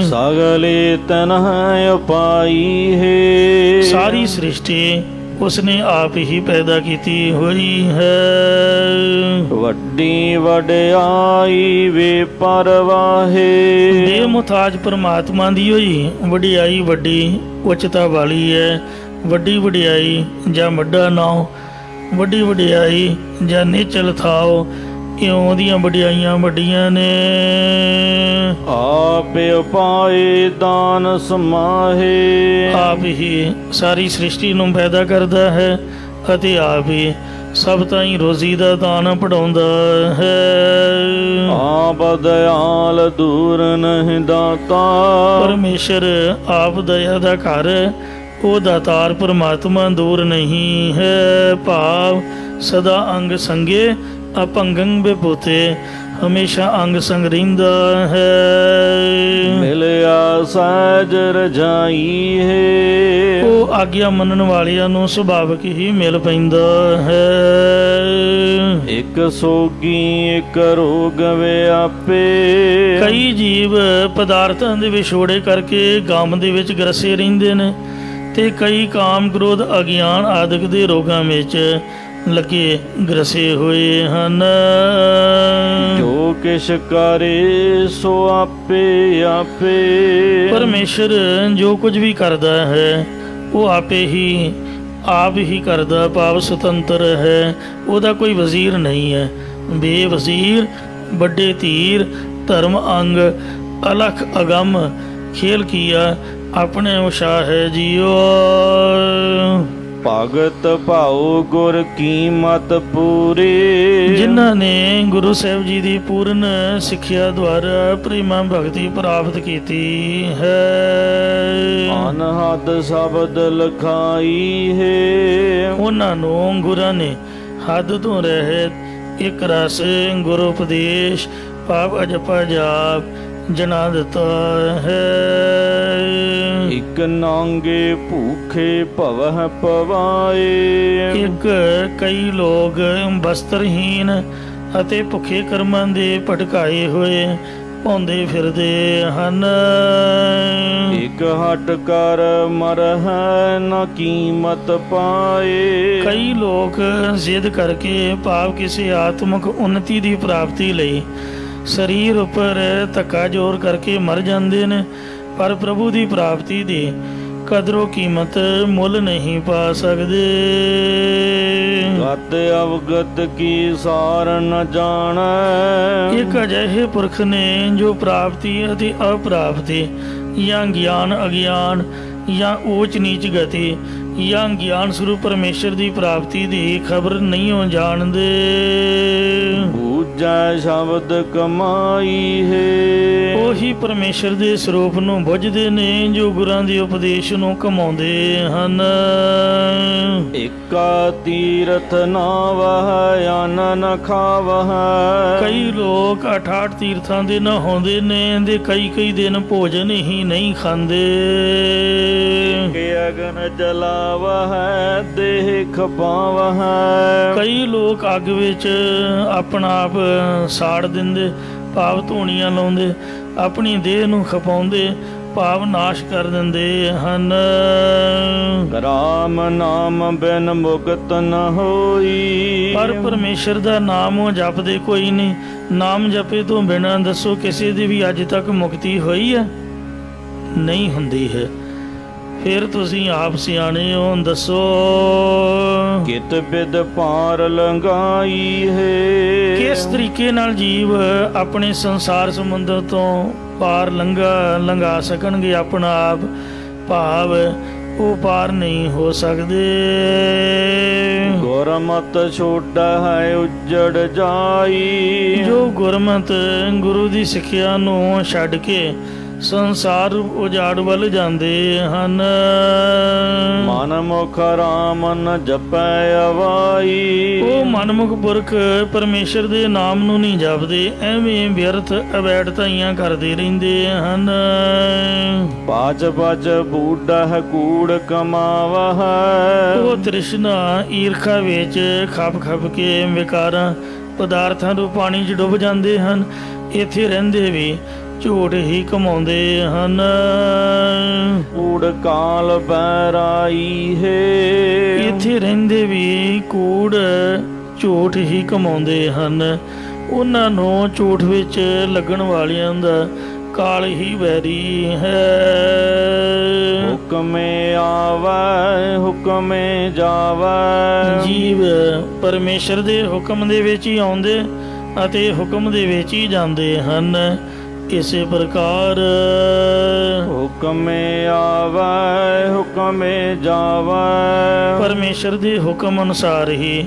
ਸਗਲੇ ਤਨਹਿ ਉਪਾਈ ਹੈ, ਸਾਰੀ ਸ੍ਰਿਸ਼ਟੀ ਉਸਨੇ ਆਪ ਹੀ ਪੈਦਾ ਕੀਤੀ ਹੋਈ ਹੈ। ਵੱਡੀ ਵਡਿਆਈ ਵੇ ਪਰਵਾਹੇ, ਬੇਮੁਤਾਜ ਪਰਮਾਤਮਾ ਦੀ ਹੋਈ ਵਡਿਆਈ ਵੱਡੀ ਉੱਚਤਾ ਵਾਲੀ ਹੈ। ਵੱਡੀ ਵਡਿਆਈ ਜਾਂ ਵੱਡਾ ਨਾਉ, ਵੱਡੀ ਵਡਿਆਈ ਜਾਂ ਨਿਚਲ ਥਾਓ, ਇਉਂ ਦੀਆਂ ਵਡਿਆਈਆਂ ਵੱਡੀਆਂ ਨੇ। ਆਪ ਉਪਾਏ ਦਾਨ ਸਮਾਹੇ, ਆਪ ਹੀ ਸਾਰੀ ਸ੍ਰਿਸ਼ਟੀ ਨੂੰ ਪੈਦਾ ਕਰਦਾ ਹੈ ਅਤੇ ਆਪ ਹੀ ਸਭ ਤਾਈਂ ਰੋਜ਼ੀ ਦਾ ਦਾਨ ਪੜਾਉਂਦਾ ਹੈ। ਆਪ ਦਇਆਲ ਦੂਰ ਨਹੀਂ ਦਾਤਾ, ਪਰਮੇਸ਼ਰ ਆਪ ਦਇਆ ਦਾ ਘਰ, ਉਹ ਦਾਤਾਰ ਪਰਮਾਤਮਾ ਦੂਰ ਨਹੀਂ ਹੈ। ਭਾਵ ਸਦਾ ਅੰਗ ਸੰਗੇ ਅਪੰਗੰ ਵਿਭੂਤੇ, ਹਮੇਸ਼ਾ ਅੰਗ ਸੰਗ ਰਹਿੰਦਾ ਹੈ। ਮਿਲਿਆ ਸਹਿਜ ਰਜਾਈ ਹੈ, ਉਹ ਆਗਿਆ ਮੰਨਣ ਵਾਲਿਆਂ ਨੂੰ ਸੁਭਾਵਿਕ ਹੀ ਮਿਲ ਪੈਂਦਾ ਹੈ। ਇੱਕ ਸੋਗੀ ਇੱਕ ਰੋਗ ਵਿਆਪੇ, ਕਈ ਜੀਵ ਪਦਾਰਥਾਂ ਦੇ ਵਿਛੋੜੇ ਕਰਕੇ ਗਮ ਦੇ ਵਿੱਚ ਗਰਸੇ ਰਹਿੰਦੇ ਨੇ ਤੇ ਕਈ ਕਾਮ ਕ੍ਰੋਧ ਅਗਿਆਨ ਆਦਿਕ ਦੇ ਰੋਗਾਂ ਵਿੱਚ ਲੱਗੇ ਗਰਸੇ ਹੋਏ ਹਨ। ਜੋ ਕਿਛ ਕਰੇ ਸੋ ਆਪੇ ਆਪੇ, ਪਰਮੇਸ਼ਰ ਜੋ ਕੁਝ ਵੀ ਕਰਦਾ ਹੈ ਉਹ ਆਪੇ ਹੀ ਆਪ ਹੀ ਕਰਦਾ, ਭਾਵ ਸੁਤੰਤਰ ਹੈ, ਉਹਦਾ ਕੋਈ ਵਜ਼ੀਰ ਨਹੀਂ ਹੈ। ਬੇਵਜ਼ੀਰ ਵੱਡੇ ਧੀਰ ਧਰਮ ਅੰਗ ਅਲਖ ਅਗੰਮ ਖੇਲ ਕੀਆ ਆਪਣੇ ਉਸ਼ਾ ਹੈ ਜੀਓ। ਭਗਤ ਭਾਉ ਗੁਰ ਕੀ ਮਤ ਪੂਰੀ, ਜਿਨ੍ਹਾਂ ਨੇ ਗੁਰੂ ਸਾਹਿਬ ਜੀ ਦੀ ਪੂਰਨ ਸਿੱਖਿਆ ਦੁਆਰਾ ਪ੍ਰੇਮਾ ਭਗਤੀ ਪ੍ਰਾਪਤ ਕੀਤੀ ਹੈ। ਅਨਹਦ ਸ਼ਬਦ ਲਖਾਈ ਹੈ, ਉਹਨਾਂ ਨੂੰ ਗੁਰਾਂ ਨੇ ਹੱਦ ਤੋਂ ਰਹਿਤ ਇੱਕ ਰਸ ਗੁਰੂ ਉਪਦੇਸ਼ ਭਾਵ ਅਜਪਾ ਜਾਪ ਜਣਾ ਦਿੱਤਾ ਹੈ। ਇੱਕ ਨਾਂਗੇ ਭੂਖੇ ਭਵਹ ਪਵਾਏ, ਇੱਕ ਕਈ ਲੋਕ ਬਸਤਰਹੀਨ ਅਤੇ ਭੁੱਖੇ ਕਰਮਾਂ ਦੇ ਭਟਕਾਏ ਹੋਏ ਪਾਉਂਦੇ ਫਿਰਦੇ ਹਨ। ਇਕ ਹਟ ਕਰ ਮਰਹਿ ਨ ਕੀਮਤ ਪਾਏ। ਕਈ ਲੋਕ ਜ਼ਿੱਦ ਕਰਕੇ ਭਾਵ ਕਿਸੇ ਆਤਮਿਕ ਉન્નਤੀ ਦੀ ਪ੍ਰਾਪਤੀ ਲਈ ਸਰੀਰ ਉੱਪਰ ਧੱਕਾ ਜ਼ੋਰ ਕਰਕੇ ਮਰ ਜਾਂਦੇ ਨੇ, ਪਰ ਪ੍ਰਭੂ ਦੀ ਪ੍ਰਾਪਤੀ ਦੀ ਕਦਰੋ ਕੀਮਤ ਮੁੱਲ ਨਹੀਂ ਪਾ ਸਕਦੇ। ਗਤ ਅਵਗਤ ਕੀ ਸਾਰ ਨ ਜਾਣੈ। ਇੱਕ ਅਜਿਹੇ ਪੁਰਖ ਨੇ ਜੋ ਪ੍ਰਾਪਤੀ ਅਤੇ ਅਪ੍ਰਾਪਤੀ ਜਾਂ ਗਿਆਨ ਅਗਿਆਨ ਜਾਂ ਊਚ ਨੀਚ ਗਤੀ ਜਾਂ ਗਿਆਨ ਸਰੂਪ ਪਰਮੇਸ਼ਰ ਦੀ ਪ੍ਰਾਪਤੀ ਦੀ ਖਬਰ ਨਹੀਂ ਹੋ ਜਾਣਦੇ। ਬੂਝੈ ਸ਼ਬਦ ਕਮਾਈ ਹੈ। ਉਹੀ ਪਰਮੇਸ਼ਰ ਦੇ ਸਰੂਪ ਨੂੰ ਬੁੱਝਦੇ ਨੇ ਜੋ ਗੁਰਾਂ ਦੇ ਉਪਦੇਸ਼ ਨੂੰ ਕਮਾਉਂਦੇ ਹਨ। ਏਕਾ ਤੀਰਥ ਨਾਵਹਿ ਅਨ ਨ ਖਾਵਹਿ। ਕਈ ਲੋਕ 8 ਤੀਰਥਾਂ ਦੇ ਨਹਾਉਂਦੇ ਨੇ ਤੇ ਕਈ ਦਿਨ ਭੋਜਨ ਹੀ ਨਹੀਂ ਖਾਂਦੇ। ਕਿ ਅਗਨ ਜਲਾਵਹਿ ਦੇਹ ਖਪਾਵਹਿ। ਕਈ ਲੋਕ ਅੱਗ ਵਿੱਚ ਆਪਣਾ ਆਪ ਸਾੜ ਦਿੰਦੇ, ਭਾਵ ਧੂਣੀਆਂ ਲਾਉਂਦੇ, ਆਪਣੀ ਦੇਹ ਨੂੰ ਖਪਾਉਂਦੇ, ਭਾਵ ਨਾਸ਼ ਕਰ ਦਿੰਦੇ ਹਨ। ਰਾਮ ਨਾਮ ਬਿਨ ਮੁਕਤ ਨ ਹੋਈ। ਪਰ ਪਰਮੇਸ਼ਰ ਦਾ ਨਾਮ ਉਹ ਜਪਦੇ ਕੋਈ ਨਹੀਂ। ਨਾਮ ਜਪੇ ਤੋਂ ਬਿਨਾਂ ਦੱਸੋ ਕਿਸੇ ਦੀ ਵੀ ਅੱਜ ਤੱਕ ਮੁਕਤੀ ਹੋਈ ਹੈ? ਨਹੀਂ ਹੁੰਦੀ ਹੈ। ਫਿਰ ਤੁਸੀਂ ਆਪ ਸਿਆਣੇ ਹੋ, ਦੱਸੋ ਕਿਤ ਬਿਦ ਪਾਰ ਲੰਘਾਈ ਹੈ। ਕਿਸ ਤਰੀਕੇ ਨਾਲ ਜੀਵ ਆਪਣੇ ਸੰਸਾਰ ਸਮੁੰਦਰ ਤੋਂ ਪਾਰ ਲੰਘਾ ਸਕਣਗੇ ਆਪਣਾ ਆਪ, ਭਾਵ ਉਹ ਪਾਰ ਨਹੀਂ ਹੋ ਸਕਦੇ। ਗੁਰਮਤ ਛੋਟਾ ਹੈ ਉਜੜ ਜਾਈ। ਜੋ ਗੁਰਮਤ ਗੁਰੂ ਦੀ ਸਿੱਖਿਆ ਨੂੰ ਛੱਡ ਕੇ ਸੰਸਾਰ ਉਜਾੜ ਵੱਲ ਜਾਂਦੇ ਹਨ। ਮਨ ਮੁਖ ਰਾਮ ਨ ਜਪੈ ਅਵਾਈ। ਉਹ ਮਨਮੁਖ ਪੁਰਖ ਪਰਮੇਸ਼ਰ ਦੇ ਨਾਮ ਨੂੰ ਨਹੀਂ ਜਪਦੇ, ਐਵੇਂ ਵਿਅਰਥ ਅਵੈੜਤਾਈਆਂ ਕਰਦੇ ਰਹਿੰਦੇ ਹਨ। ਪਾਚ ਪਾਚ ਬੂਢਾ ਕੂੜ ਕਮਾਵਹਿ। ਉਹ ਤ੍ਰਿਸ਼ਨਾ ਈਰਖਾ ਵਿੱਚ ਖਪ ਕੇ ਵਿਕਾਰਾਂ ਪਦਾਰਥਾਂ ਨੂੰ ਪਾਣੀ 'ਚ ਡੁੱਬ ਜਾਂਦੇ ਹਨ। ਇੱਥੇ ਰਹਿੰਦੇ ਵੀ ਝੂਠ ਹੀ ਕਮਾਉਂਦੇ ਹਨ। ਕੂੜ ਕਾਲ ਬੈਰਾਈ ਹੈ। ਇੱਥੇ ਰਹਿੰਦੇ ਵੀ ਕੂੜ ਝੂਠ ਹੀ ਕਮਾਉਂਦੇ ਹਨ। ਉਹਨਾਂ ਨੂੰ ਝੂਠ ਵਿੱਚ ਲੱਗਣ ਵਾਲਿਆਂ ਦਾ ਕਾਲ ਹੀ ਵੈਰੀ ਹੈ। ਹੁਕਮੇ ਆਵੈ ਹੁਕਮੇ ਜਾਵੈ। ਜੀਵ ਪਰਮੇਸ਼ਰ ਦੇ ਹੁਕਮ ਦੇ ਵਿੱਚ ਹੀ ਆਉਂਦੇ ਅਤੇ ਹੁਕਮ ਦੇ ਵਿੱਚ ਹੀ ਜਾਂਦੇ ਹਨ। ਇਸੇ ਪ੍ਰਕਾਰ ਹੁਕਮੇ ਆਵੈ ਹੁਕਮੇ ਜਾਵੈ। ਪਰਮੇਸ਼ਰ ਦੇ ਹੁਕਮ ਅਨੁਸਾਰ ਹੀ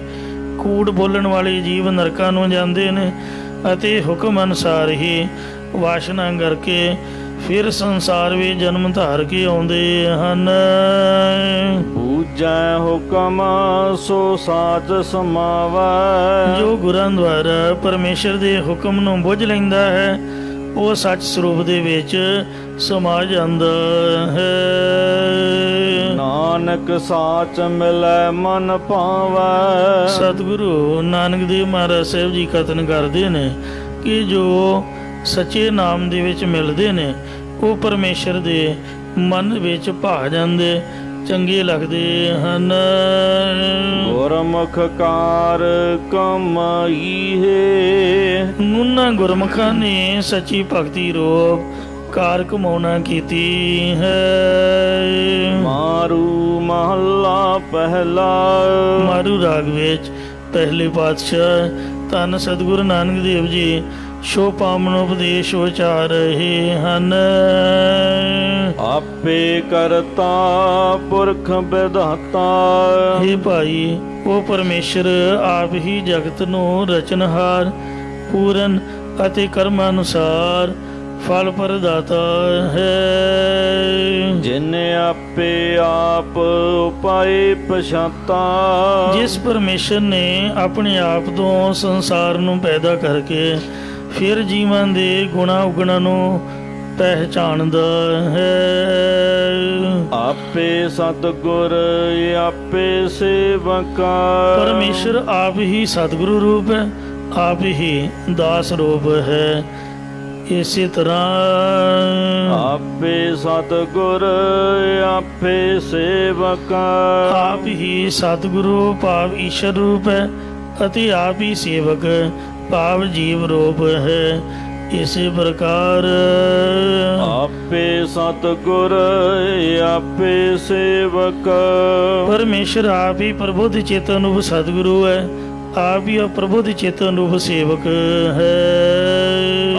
ਕੂੜ ਬੋਲਣ ਵਾਲੇ ਜੀਵ ਨਰਕਾਂ ਨੂੰ ਜਾਂਦੇ ਨੇ ਅਤੇ ਹੁਕਮ ਅਨੁਸਾਰ ਹੀ ਵਾਸ਼ਨਾ ਕਰਕੇ ਫਿਰ ਸੰਸਾਰ ਵਿੱਚ ਜਨਮ ਧਾਰ ਕੇ ਆਉਂਦੇ ਹਨ। ਪੂਜੈ ਹੁਕਮ ਸੋ ਸਾਚ ਸਮਾਵੈ। ਜੋ ਗੁਰਾਂ ਦੁਆਰਾ ਪਰਮੇਸ਼ਰ ਦੇ ਹੁਕਮ ਨੂੰ ਬੁੱਝ ਲੈਂਦਾ ਹੈ ਉਹ ਸੱਚ ਸਰੂਪ ਦੇ ਵਿੱਚ ਸਮਾ ਜਾਂਦਾ ਹੈ। ਨਾਨਕ ਸਾਚ ਮਿਲੈ ਮਨ ਭਾਵੈ। ਸਤਿਗੁਰੂ ਨਾਨਕ ਦੇਵ ਮਹਾਰਾਜ ਸਾਹਿਬ ਜੀ ਕਥਨ ਕਰਦੇ ਨੇ ਕਿ ਜੋ ਸੱਚੇ ਨਾਮ ਦੇ ਵਿੱਚ ਮਿਲਦੇ ਨੇ ਉਹ ਪਰਮੇਸ਼ਰ ਦੇ ਮਨ ਵਿੱਚ ਭਾ ਜਾਂਦੇ, ਚੰਗੇ ਲੱਗਦੇ ਹਨ। ਗੁਰਮੁਖ ਕਾਰ ਕਮਾਈ ਹੈ। ਉਹਨਾਂ ਗੁਰਮੁਖਾਂ ਨੇ ਸੱਚੀ ਭਗਤੀ ਰੂਪ ਕਾਰ ਕਮਾਉਣਾ ਕੀਤੀ ਹੈ। ਮਾਰੂ ਮਹੱਲਾ ਪਹਿਲਾ। ਮਾਰੂ ਰਾਗ ਵਿੱਚ ਪਹਿਲੇ ਪਾਤਸ਼ਾਹ ਧੰਨ ਸਤਿਗੁਰੂ ਨਾਨਕ ਦੇਵ ਜੀ ਸ਼ੋ ਪਾਵਨ ਉਪਦੇਸ਼ ਉਚਾਰ ਰਹੇ ਹਨ। ਆਪੇ ਕਰਤਾ ਪੁਰਖ ਵਿਧਾਤਾ। हे ਭਾਈ, ਉਹ ਪਰਮੇਸ਼ਰ ਆਪ ਹੀ ਜਗਤ ਨੂੰ ਰਚਨਹਾਰ, ਪੂਰਨ ਅਤੇ ਕਰਮ ਅਨੁਸਾਰ ਫਲ ਪ੍ਰਦਾਤਾ ਹੈ। ਜਿਨੇ ਆਪੇ ਆਪ ਉਪਾਏ ਪਛਾਤਾ। ਜਿਸ ਪਰਮੇਸ਼ਰ ਨੇ ਆਪਣੇ ਆਪ ਤੋਂ ਸੰਸਾਰ ਨੂੰ ਪੈਦਾ ਕਰਕੇ ਫਿਰ ਜੀਵਾਂ ਦੇ ਗੁਣਾ ਉਗਣਾ ਨੂੰ ਪਹਿਚਾਣਦਾ ਹੈ। ਆਪੇ ਸਤਿਗੁਰ ਆਪੇ ਸੇਵਕਾ। ਪਰਮੇਸ਼ਰ ਆਪ ਹੀ ਸਤਿਗੁਰੂ ਰੂਪ ਹੈ, ਆਪ ਹੀ ਦਾਸ ਰੂਪ ਹੈ। ਇਸੇ ਤਰ੍ਹਾਂ ਆਪੇ ਸਤਿਗੁਰ ਆਪੇ ਸੇਵਕ। ਆਪ ਹੀ ਸਤਿਗੁਰੂ ਭਾਵ ਈਸ਼ਰ ਰੂਪ ਹੈ ਅਤੇ ਆਪ ਹੀ ਸੇਵਕ ਭਾਵ ਜੀਵ ਰੂਪ ਹੈ। ਇਸੇ ਪ੍ਰਕਾਰ ਆਪੇ ਸਤਿਗੁਰ ਆਪੇ ਸੇਵਕ। ਪਰਮੇਸ਼ਰ ਆਪ ਹੀ ਪ੍ਰਬੁੱਧ ਚੇਤਨ ਰੂਪ ਸਤਿਗੁਰੂ ਹੈ, ਆਪ ਹੀ ਪ੍ਰਬੁੱਧ ਚੇਤਨ ਰੂਪ ਸੇਵਕ ਹੈ।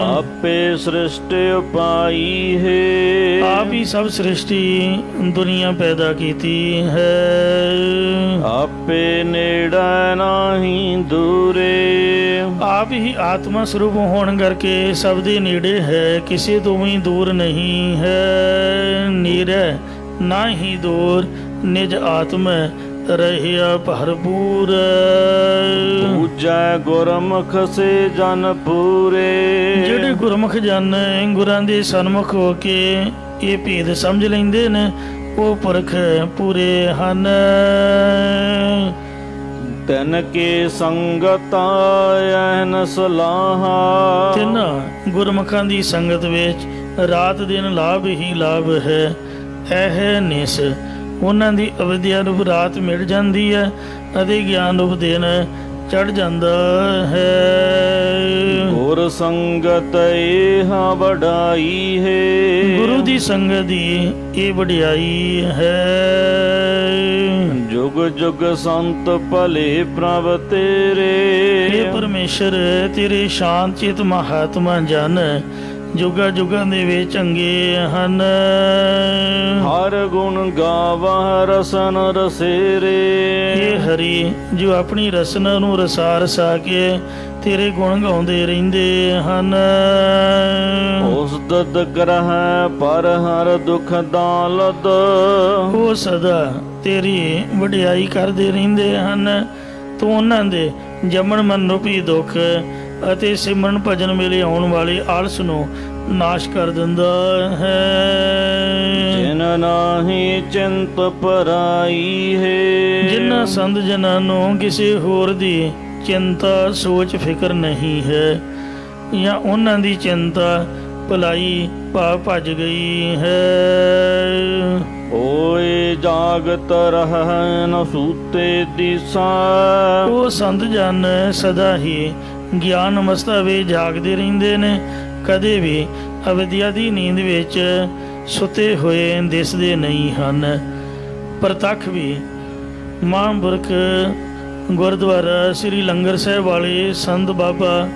ਆਪੇ ਸ੍ਰਿਸ਼ਟਿ ਉਪਾਈ ਹੈ, ਆਪ ਹੀ ਸਭ ਸ੍ਰਿਸ਼ਟੀ ਦੁਨੀਆ ਪੈਦਾ ਕੀਤੀ ਹੈ। ਆਪੇ ਨੇੜੇ ਨਾਹੀ ਦੂਰੇ। ਆਪ ਹੀ ਆਤਮਾ ਸਰੂਪ ਹੋਣ ਕਰਕੇ ਸਭ ਦੇ ਨੇੜੇ ਹੈ, ਕਿਸੇ ਤੋਂ ਵੀ ਦੂਰ ਨਹੀਂ ਹੈ। ਨੀਰੈ ਨਾ ਹੀ ਦੂਰ ਨਿਜ ਆਤਮਾ ਰਹਿਆ ਭਰਪੂਰ। ਪੂਜੈ ਗੁਰਮੁਖ ਸੇ ਜਨ ਪੂਰੇ। ਜਿਹੜੇ ਗੁਰਮੁਖ ਜਨ ਗੁਰਾਂ ਦੇ ਸਨਮੁਖ ਹੋ ਕੇ ਇਹ ਭੇਦ ਸਮਝ ਲੈਂਦੇ ਨੇ ਉਹ ਪੁਰਖ ਪੂਰੇ ਹਨ। ਤਨ ਕੇ ਸੰਗਤ ਐਨ ਸਲਾਹਾ। ਤਿੰਨ ਗੁਰਮੁਖਾਂ ਦੀ ਸੰਗਤ ਵਿੱਚ ਰਾਤ ਦਿਨ ਲਾਭ ਹੀ ਲਾਭ ਹੈ। ਇਹ ਨਿਸ ਉਹਨਾਂ ਦੀ ਅਵਿਦਿਆ ਰੂਪ ਰਾਤ ਮਿਟ ਜਾਂਦੀ ਹੈ ਅਤੇ ਗਿਆਨ ਰੂਪ ਦਿਨ ਚੜ ਜਾਂਦਾ ਹੈ। ਗੁਰ ਸੰਗਤ ਇਹ ਵਡਾਈ ਹੈ। ਗੁਰੂ ਦੀ ਸੰਗਤ ਦੀ ਇਹ ਵਡਿਆਈ ਹੈ। ਜੁਗ ਜੁਗ ਸੰਤ ਭਲੇ ਪ੍ਰਭ ਤੇਰੇ। हे ਪਰਮੇਸ਼ਰ ਤੇਰੇ ਸ਼ਾਂਤ ਚਿਤ ਮਹਾਤਮਾ ਜਨ ਜੁਗਾ ਜੁਗਾਂ ਦੇ ਵਿੱਚ ਚੰਗੇ ਹਨ। ਹਰ ਗੁਣ ਗਾਵਹ ਰਸਨ ਰਸੇਰੇ। ਇਹ ਹਰੀ ਜੋ ਆਪਣੀ ਰਸਨਾ ਨੂੰ ਰਸਾ ਰਸਾ ਕੇ ਤੇਰੇ ਗੁਣ ਗਾਉਂਦੇ ਰਹਿੰਦੇ ਹਨ। ਉਸ ਦਦ ਕਰਹਿ ਪਰ ਹਰ ਦੁਖ ਦਾਲਦ। ਉਹ ਸਦਾ ਤੇਰੀ ਵਡਿਆਈ ਕਰਦੇ ਰਹਿੰਦੇ ਹਨ। ਤੂੰ ਉਹਨਾਂ ਦੇ ਜੰਮਣ ਮਨ ਰੂਪੀ ਦੁੱਖ ਅਤੇ ਸਿਮਰਨ ਭਜਨ ਵੇਲੇ ਆਉਣ ਵਾਲੇ ਆਲਸ ਨੂੰ ਨਾਸ਼ ਕਰ ਦਿੰਦਾ ਹੈ। ਜਿਨ ਨਾਹੀ ਚਿੰਤ ਪਰਾਈ ਹੈ। ਜਿਨ੍ਹਾਂ ਸੰਤ ਜਨਾਂ ਨੂੰ ਕਿਸੇ ਹੋਰ ਦੀ ਚਿੰਤਾ ਸੋਚ ਫਿਕਰ ਨਹੀਂ ਹੈ ਜਾਂ ਉਹਨਾਂ ਦੀ ਚਿੰਤਾ ਭਲਾਈ ਭਾਵ ਭੱਜ ਗਈ ਹੈ। ਓਏ ਜਾਗਤ ਰਹਿ ਨ ਸੂਤੇ ਦਿਸਾ। ਉਹ ਸੰਤ ਜਨ ਸਦਾ ਹੀ ਗਿਆਨ ਅਵਸਥਾ ਵਿੱਚ ਜਾਗਦੇ ਰਹਿੰਦੇ ਨੇ, ਕਦੇ ਵੀ ਅਵਿਦਿਆ ਦੀ ਨੀਂਦ ਵਿੱਚ ਸੁੱਤੇ ਹੋਏ ਦਿਸਦੇ ਨਹੀਂ ਹਨ। ਪ੍ਰਤੱਖ ਵੀ ਮਹਾਂਪੁਰਖ ਗੁਰਦੁਆਰਾ ਸ੍ਰੀ ਲੰਗਰ ਸਾਹਿਬ ਵਾਲੇ ਸੰਤ ਬਾਬਾ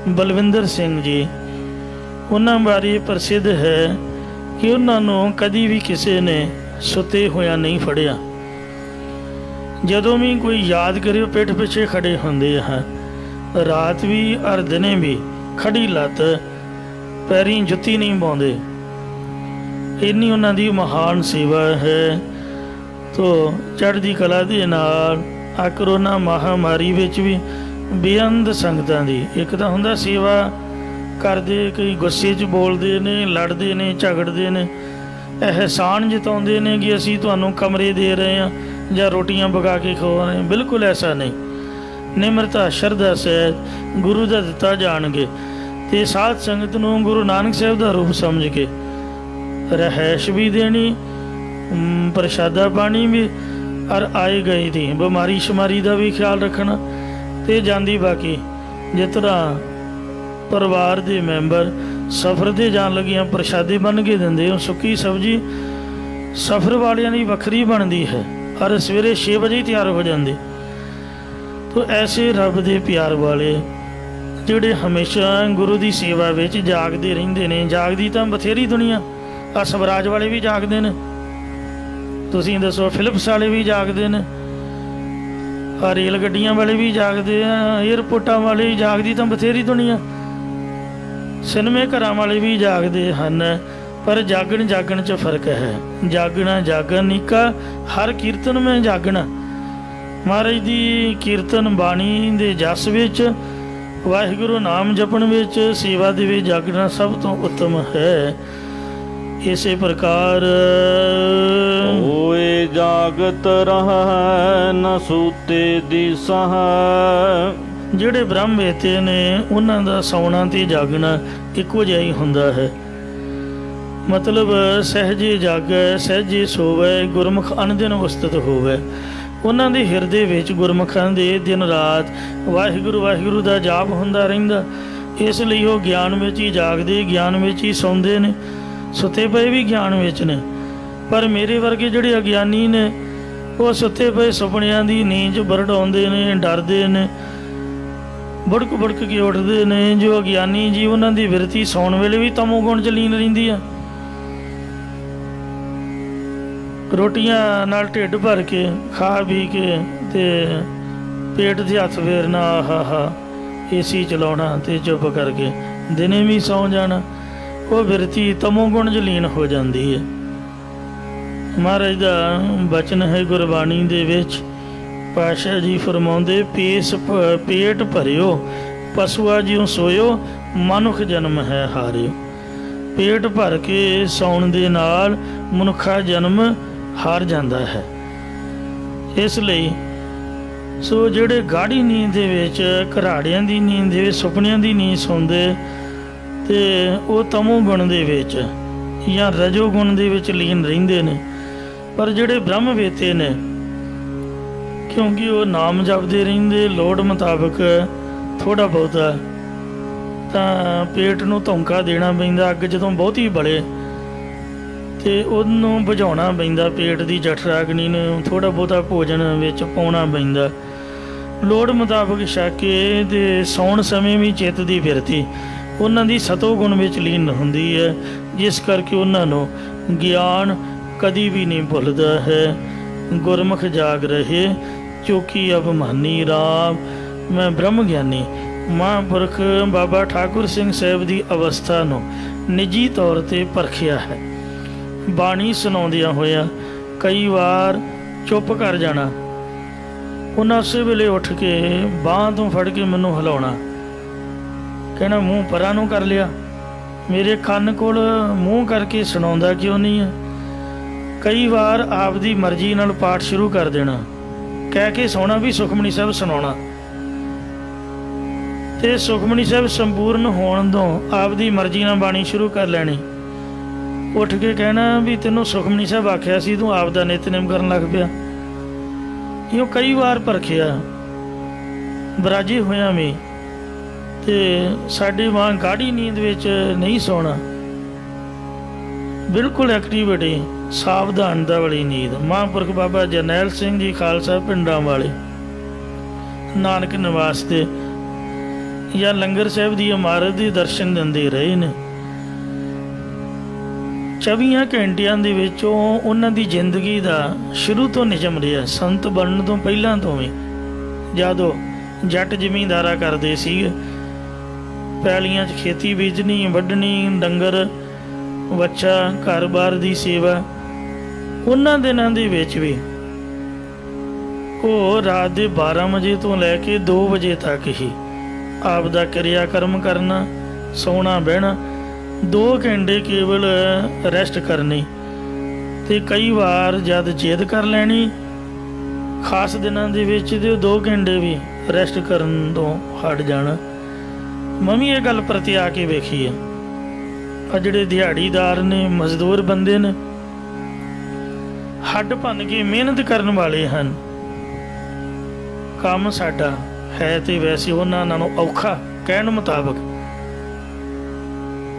ਬਲਵਿੰਦਰ ਸਿੰਘ ਜੀ, ਉਹਨਾਂ ਬਾਰੇ ਪ੍ਰਸਿੱਧ ਹੈ ਕਿ ਉਹਨਾਂ ਨੂੰ ਕਦੀ ਵੀ ਕਿਸੇ ਨੇ ਸੁੱਤੇ ਹੋਇਆ ਨਹੀਂ ਫੜਿਆ। ਜਦੋਂ ਵੀ ਕੋਈ ਯਾਦ ਕਰੇ ਉਹ ਪਿੱਠ ਪਿੱਛੇ ਖੜੇ ਹੁੰਦੇ ਹਨ। ਰਾਤ ਵੀ ਔਰ ਦਿਨੇ ਵੀ ਖੜੀ ਲੱਤ ਪੈਰੀਂ ਜੁੱਤੀ ਨਹੀਂ ਪਾਉਂਦੇ। ਇੰਨੀ ਉਹਨਾਂ ਦੀ ਮਹਾਨ ਸੇਵਾ ਹੈ। ਤੋ ਚੜ੍ਹਦੀ ਕਲਾ ਦੇ ਨਾਲ ਆ ਕਰੋਨਾ ਮਹਾਮਾਰੀ ਵਿੱਚ ਵੀ ਬੇਅੰਤ ਸੰਗਤਾਂ ਦੀ ਇੱਕ ਤਾਂ ਹੁੰਦਾ ਸੇਵਾ ਕਰਦੇ, ਕਈ ਗੁੱਸੇ 'ਚ ਬੋਲਦੇ ਨੇ, ਲੜਦੇ ਨੇ, ਝਗੜਦੇ ਨੇ, ਅਹਿਸਾਨ ਜਤਾਉਂਦੇ ਨੇ ਕਿ ਅਸੀਂ ਤੁਹਾਨੂੰ ਕਮਰੇ ਦੇ ਰਹੇ ਹਾਂ ਜਾਂ ਰੋਟੀਆਂ ਪਕਾ ਕੇ ਖਵਾ ਰਹੇ ਹਾਂ। ਬਿਲਕੁਲ ਐਸਾ ਨਹੀਂ। ਨਿਮਰਤਾ ਸ਼ਰਧਾ ਸਹਿਤ ਗੁਰੂ ਦਾ ਦਿੱਤਾ ਜਾਣਗੇ ਅਤੇ ਸਾਧ ਸੰਗਤ ਨੂੰ ਗੁਰੂ ਨਾਨਕ ਸਾਹਿਬ ਦਾ ਰੂਪ ਸਮਝ ਕੇ ਰਹਿائش ਵੀ ਦੇਣੀ, ਪ੍ਰਸ਼ਾਦਾ ਪਾਣੀ ਵੀ, ਔਰ ਆਏ ਗਏ ਦੀ ਬਿਮਾਰੀ ਸ਼ਮਾਰੀ ਦਾ ਵੀ ਖਿਆਲ ਰੱਖਣਾ। ਅਤੇ ਜਾਂਦੀ ਬਾਕੀ ਜਿਸ ਤਰ੍ਹਾਂ ਪਰਿਵਾਰ ਦੇ ਮੈਂਬਰ ਸਫ਼ਰ 'ਤੇ ਜਾਣ ਲੱਗੀਆਂ ਪ੍ਰਸ਼ਾਦੇ ਬਣ ਕੇ ਦਿੰਦੇ ਹੋ। ਸੁੱਕੀ ਸਬਜ਼ੀ ਸਫ਼ਰ ਵਾਲਿਆਂ ਦੀ ਵੱਖਰੀ ਬਣਦੀ ਹੈ ਔਰ ਸਵੇਰੇ 6 ਵਜੇ ਹੀ ਤਿਆਰ ਹੋ ਜਾਂਦੇ। ਤੋ ਐਸੇ ਰੱਬ ਦੇ ਪਿਆਰ ਵਾਲੇ ਜਿਹੜੇ ਹਮੇਸ਼ਾ ਗੁਰੂ ਦੀ ਸੇਵਾ ਵਿੱਚ ਜਾਗਦੇ ਰਹਿੰਦੇ ਨੇ। ਜਾਗਦੀ ਤਾਂ ਬਥੇਰੀ ਦੁਨੀਆ, ਆ ਸਵਰਾਜ ਵਾਲੇ ਵੀ ਜਾਗਦੇ ਨੇ, ਤੁਸੀਂ ਦੱਸੋ, ਫਿਲਿਪਸ ਵਾਲੇ ਵੀ ਜਾਗਦੇ ਨੇ, ਆ ਰੇਲ ਗੱਡੀਆਂ ਵਾਲੇ ਵੀ ਜਾਗਦੇ ਆ, ਏਅਰਪੋਰਟਾਂ ਵਾਲੇ ਵੀ ਜਾਗਦੀ ਤਾਂ ਬਥੇਰੀ ਦੁਨੀਆ, ਸਿਨੇਮੇ ਘਰਾਂ ਵਾਲੇ ਵੀ ਜਾਗਦੇ ਹਨ। ਪਰ ਜਾਗਣ ਜਾਗਣ 'ਚ ਫਰਕ ਹੈ। ਜਾਗਣਾ ਜਾਗਣ ਨਿੱਕਾ, ਹਰ ਕੀਰਤਨ ਮੈਂ ਜਾਗਣਾ। ਮਹਾਰਾਜ ਦੀ ਕੀਰਤਨ ਬਾਣੀ ਦੇ ਜਸ ਵਿੱਚ, ਵਾਹਿਗੁਰੂ ਨਾਮ ਜਪਣ ਵਿੱਚ, ਸੇਵਾ ਦੇ ਵਿੱਚ ਜਾਗਣਾ ਸਭ ਤੋਂ ਉੱਤਮ ਹੈ। ਇਸੇ ਪ੍ਰਕਾਰ ਓਏ ਜਾਗਤ ਰਹਿ ਨ ਸੂਤੇ ਦਿਸਾ। ਜਿਹੜੇ ਬ੍ਰਹਮ ਵੇਤੇ ਨੇ ਉਹਨਾਂ ਦਾ ਸੌਣਾ ਤੇ ਜਾਗਣਾ ਇੱਕੋ ਜਿਹਾ ਹੀ ਹੁੰਦਾ ਹੈ। ਮਤਲਬ ਸਹਿਜੇ ਜਾਗੈ ਸਹਿਜੇ ਸੋਵੈ ਗੁਰਮੁਖ ਅਨਦਿਨ ਉਸਤਤ ਹੋਵੈ। ਉਹਨਾਂ ਦੇ ਹਿਰਦੇ ਵਿੱਚ ਗੁਰਮੁਖਾਂ ਦੇ ਦਿਨ ਰਾਤ ਵਾਹਿਗੁਰੂ ਵਾਹਿਗੁਰੂ ਦਾ ਜਾਪ ਹੁੰਦਾ ਰਹਿੰਦਾ। ਇਸ ਲਈ ਉਹ ਗਿਆਨ ਵਿੱਚ ਹੀ ਜਾਗਦੇ, ਗਿਆਨ ਵਿੱਚ ਹੀ ਸੌਂਦੇ ਨੇ, ਸੁੱਤੇ ਪਏ ਵੀ ਗਿਆਨ ਵਿੱਚ ਨੇ। ਪਰ ਮੇਰੇ ਵਰਗੇ ਜਿਹੜੇ ਅਗਿਆਨੀ ਨੇ ਉਹ ਸੁੱਤੇ ਪਏ ਸੁਪਨਿਆਂ ਦੀ ਨੀਂਦ 'ਚ ਬਰੜਾਉਂਦੇ ਨੇ, ਡਰਦੇ ਨੇ, ਬੁੜਕ ਬੁੜਕ ਕੇ ਉੱਠਦੇ ਨੇ। ਜੋ ਅਗਿਆਨੀ ਜੀ ਉਹਨਾਂ ਦੀ ਬਿਰਤੀ ਸੌਣ ਵੇਲੇ ਵੀ ਤਮੋ ਗੁਣ 'ਚ ਲੀਨ ਰਹਿੰਦੀ ਆ। ਰੋਟੀਆਂ ਨਾਲ ਢਿੱਡ ਭਰ ਕੇ ਖਾ ਪੀ ਕੇ ਤੇ ਪੇਟ 'ਤੇ ਹੱਥ ਫੇਰਨਾ, ਆਹਾ ਏਸੀ ਚਲਾਉਣਾ ਤੇ ਚੁੱਪ ਕਰਕੇ ਦਿਨੇ ਵੀ ਸੌਂ ਜਾਣਾ। ਉਹ ਬਿਰਤੀ ਤਮੋ ਗੁਣ 'ਚ ਲੀਨ ਹੋ ਜਾਂਦੀ ਹੈ। ਮਹਾਰਾਜ ਦਾ ਬਚਨ ਹੈ ਗੁਰਬਾਣੀ ਦੇ ਵਿੱਚ, ਪਾਤਸ਼ਾਹ ਜੀ ਫਰਮਾਉਂਦੇ, ਪੇਟ ਭਰਿਓ ਪਸ਼ੂਆ ਜਿਉ ਸੋਇਓ ਮਨੁੱਖ ਜਨਮ ਹੈ ਹਾਰਿਓ। ਪੇਟ ਭਰ ਕੇ ਸੌਣ ਦੇ ਨਾਲ ਮਨੁੱਖਾ ਜਨਮ ਹਾਰ ਜਾਂਦਾ ਹੈ। ਇਸ ਲਈ ਸੋ ਜਿਹੜੇ ਗਾੜੀ ਨੀਂਦ ਦੇ ਵਿੱਚ, ਘਰਾੜਿਆਂ ਦੀ ਨੀਂਦ ਦੇ ਵਿੱਚ, ਸੁਪਨਿਆਂ ਦੀ ਨੀਂਦ ਸੌਂਦੇ ਤੇ ਉਹ ਤਮੋ ਗੁਣ ਦੇ ਵਿੱਚ ਜਾਂ ਰਜੋ ਗੁਣ ਦੇ ਵਿੱਚ ਲੀਨ ਰਹਿੰਦੇ ਨੇ। ਪਰ ਜਿਹੜੇ ਬ੍ਰਹਮ ਵੇਤੇ ਨੇ, ਕਿਉਂਕਿ ਉਹ ਨਾਮ ਜਪਦੇ ਰਹਿੰਦੇ, ਲੋੜ ਮੁਤਾਬਕ ਥੋੜ੍ਹਾ ਬਹੁਤਾ ਤਾਂ ਪੇਟ ਨੂੰ ਧੌਂਕਾ ਦੇਣਾ ਪੈਂਦਾ। ਅੱਗ ਜਦੋਂ ਬਹੁਤੀ ਬਲੇ ਤੇ ਉਹਨੂੰ ਬੁਝਾਉਣਾ ਪੈਂਦਾ, ਪੇਟ ਦੀ ਜਠਰਾਗਨੀ ਨੂੰ ਥੋੜ੍ਹਾ ਬਹੁਤਾ ਭੋਜਨ ਵਿੱਚ ਪਾਉਣਾ ਪੈਂਦਾ। ਲੋੜ ਮੁਤਾਬਕ ਛਕ ਕੇ ਤੇ ਸੌਣ ਸਮੇਂ ਵੀ ਚਿੱਤ ਦੀ ਬਿਰਤੀ ਉਹਨਾਂ ਦੀ ਸਤੋ ਗੁਣ ਵਿੱਚ ਲੀਨ ਹੁੰਦੀ ਹੈ, ਜਿਸ ਕਰਕੇ ਉਹਨਾਂ ਨੂੰ ਗਿਆਨ ਕਦੀ ਵੀ ਨਹੀਂ ਭੁੱਲਦਾ ਹੈ। ਗੁਰਮੁਖ ਜਾਗ ਰਹੇ ਚੌਕੀ ਅਭਿਮਾਨੀ ਰਾਮ, ਮੈਂ ਬ੍ਰਹਮ ਗਿਆਨੀ। ਮਹਾਂਪੁਰਖ ਬਾਬਾ ਠਾਕੁਰ ਸਿੰਘ ਸਾਹਿਬ ਦੀ ਅਵਸਥਾ ਨੂੰ ਨਿੱਜੀ ਤੌਰ 'ਤੇ ਪਰਖਿਆ ਹੈ। ਬਾਣੀ ਸੁਣਾਉਂਦਿਆਂ ਹੋਇਆਂ ਕਈ ਵਾਰ ਚੁੱਪ ਕਰ ਜਾਣਾ, ਉਹਨਾਂ ਉਸੇ ਵੇਲੇ ਉੱਠ ਕੇ ਬਾਂਹ ਤੋਂ ਫੜ ਕੇ ਮੈਨੂੰ ਹਿਲਾਉਣਾ, ਕਹਿਣਾ ਮੂੰਹ ਪਰਾਂ ਨੂੰ ਕਰ ਲਿਆ। ਮੇਰੇ ਕੰਨ ਕੋਲ ਮੂੰਹ ਕਰਕੇ ਸੁਣਾਉਂਦਾ ਕਿਉਂ ਨਹੀਂ ਹੈ। ਕਈ ਵਾਰ ਆਪਦੀ ਮਰਜ਼ੀ ਨਾਲ ਪਾਠ ਸ਼ੁਰੂ ਕਰ ਦੇਣਾ, ਕਹਿ ਕੇ ਸੌਣਾ ਵੀ ਸੁਖਮਨੀ ਸਾਹਿਬ ਸੁਣਾਉਣਾ, ਤੇ ਸੁਖਮਨੀ ਸਾਹਿਬ ਸੰਪੂਰਨ ਹੋਣ ਤੋਂ ਆਪਦੀ ਮਰਜ਼ੀ ਨਾਲ ਬਾਣੀ ਸ਼ੁਰੂ ਕਰ ਲੈਣੀ। ਉੱਠ ਕੇ ਕਹਿਣਾ ਵੀ ਤੈਨੂੰ ਸੁਖਮਨੀ ਸਾਹਿਬ ਆਖਿਆ ਸੀ, ਤੂੰ ਆਪ ਦਾ ਨਿਤਨੇਮ ਕਰਨ ਲੱਗ ਪਿਆ। ਇਉਂ ਕਈ ਵਾਰ ਪਰਖਿਆ ਬਰਾਜੀ ਹੋਇਆ ਵੀ, ਤੇ ਸਾਡੀ ਮਾਂ ਗਾੜੀ ਨੀਂਦ ਵਿੱਚ ਨਹੀਂ ਸੌਣਾ, ਬਿਲਕੁਲ ਐਕਟੀਵਿਟੀ, ਸਾਵਧਾਨਤਾ ਵਾਲੀ ਨੀਂਦ। ਮਹਾਂਪੁਰਖ ਬਾਬਾ ਜਰਨੈਲ ਸਿੰਘ ਜੀ ਖਾਲਸਾ ਪਿੰਡਾਂ ਵਾਲੇ ਨਾਨਕ ਨਿਵਾਸ ਦੇ ਜਾਂ ਲੰਗਰ ਸਾਹਿਬ ਦੀ ਇਮਾਰਤ ਦੇ ਦਰਸ਼ਨ ਦਿੰਦੇ ਰਹੇ ਨੇ। 24 ਘੰਟਿਆਂ ਦੇ ਵਿੱਚੋਂ ਉਹਨਾਂ ਦੀ ਜ਼ਿੰਦਗੀ ਦਾ ਸ਼ੁਰੂ ਤੋਂ ਨਿਯਮ ਰਿਹਾ, ਸੰਤ ਬਣਨ ਤੋਂ ਪਹਿਲਾਂ ਤੋਂ ਵੀ। ਜਦੋਂ ਜੱਟ ਜ਼ਿਮੀਂਦਾਰਾ ਕਰਦੇ ਸੀਗੇ, ਪੈਲੀਆਂ 'ਚ ਖੇਤੀ ਬੀਜਣੀ, ਵੱਢਣੀ, ਡੰਗਰ ਬੱਚਾ, ਘਰ-ਬਾਰ ਦੀ ਸੇਵਾ, ਉਹਨਾਂ ਦਿਨਾਂ ਦੇ ਵਿੱਚ ਵੀ ਉਹ ਰਾਤ ਦੇ 12 ਵਜੇ ਤੋਂ ਲੈ ਕੇ 2 ਵਜੇ ਤੱਕ ਹੀ ਆਪ ਦਾ ਕਿਰਿਆ ਕਰਮ ਕਰਨਾ, ਸੌਣਾ ਬਹਿਣਾ, 2 ਘੰਟੇ ਕੇਵਲ ਰੈਸਟ ਕਰਨੀ। ਤੇ ਕਈ ਵਾਰ ਜਦ ਜਿੱਦ ਕਰ ਲੈਣੀ ਖਾਸ ਦਿਨਾਂ ਦੇ ਵਿੱਚ ਤੇ 2 ਘੰਟੇ ਵੀ ਰੈਸਟ ਕਰਨ ਤੋਂ ਹਟ ਜਾਣਾ। ਮੈਂ ਵੀ ਇਹ ਗੱਲ ਪ੍ਰਤਿਆ ਕੇ ਵੇਖੀ ਹੈ। ਆ ਜਿਹੜੇ ਦਿਹਾੜੀਦਾਰ ਨੇ, ਮਜ਼ਦੂਰ ਬੰਦੇ ਨੇ, ਹੱਡ ਭੰਨ ਕੇ ਮਿਹਨਤ ਕਰਨ ਵਾਲੇ ਹਨ। ਕੰਮ ਸਾਡਾ ਹੈ ਤੇ ਵੈਸੇ ਉਹਨਾਂ ਨਾਲੋਂ ਔਖਾ ਕਹਿਣ ਮੁਤਾਬਕ,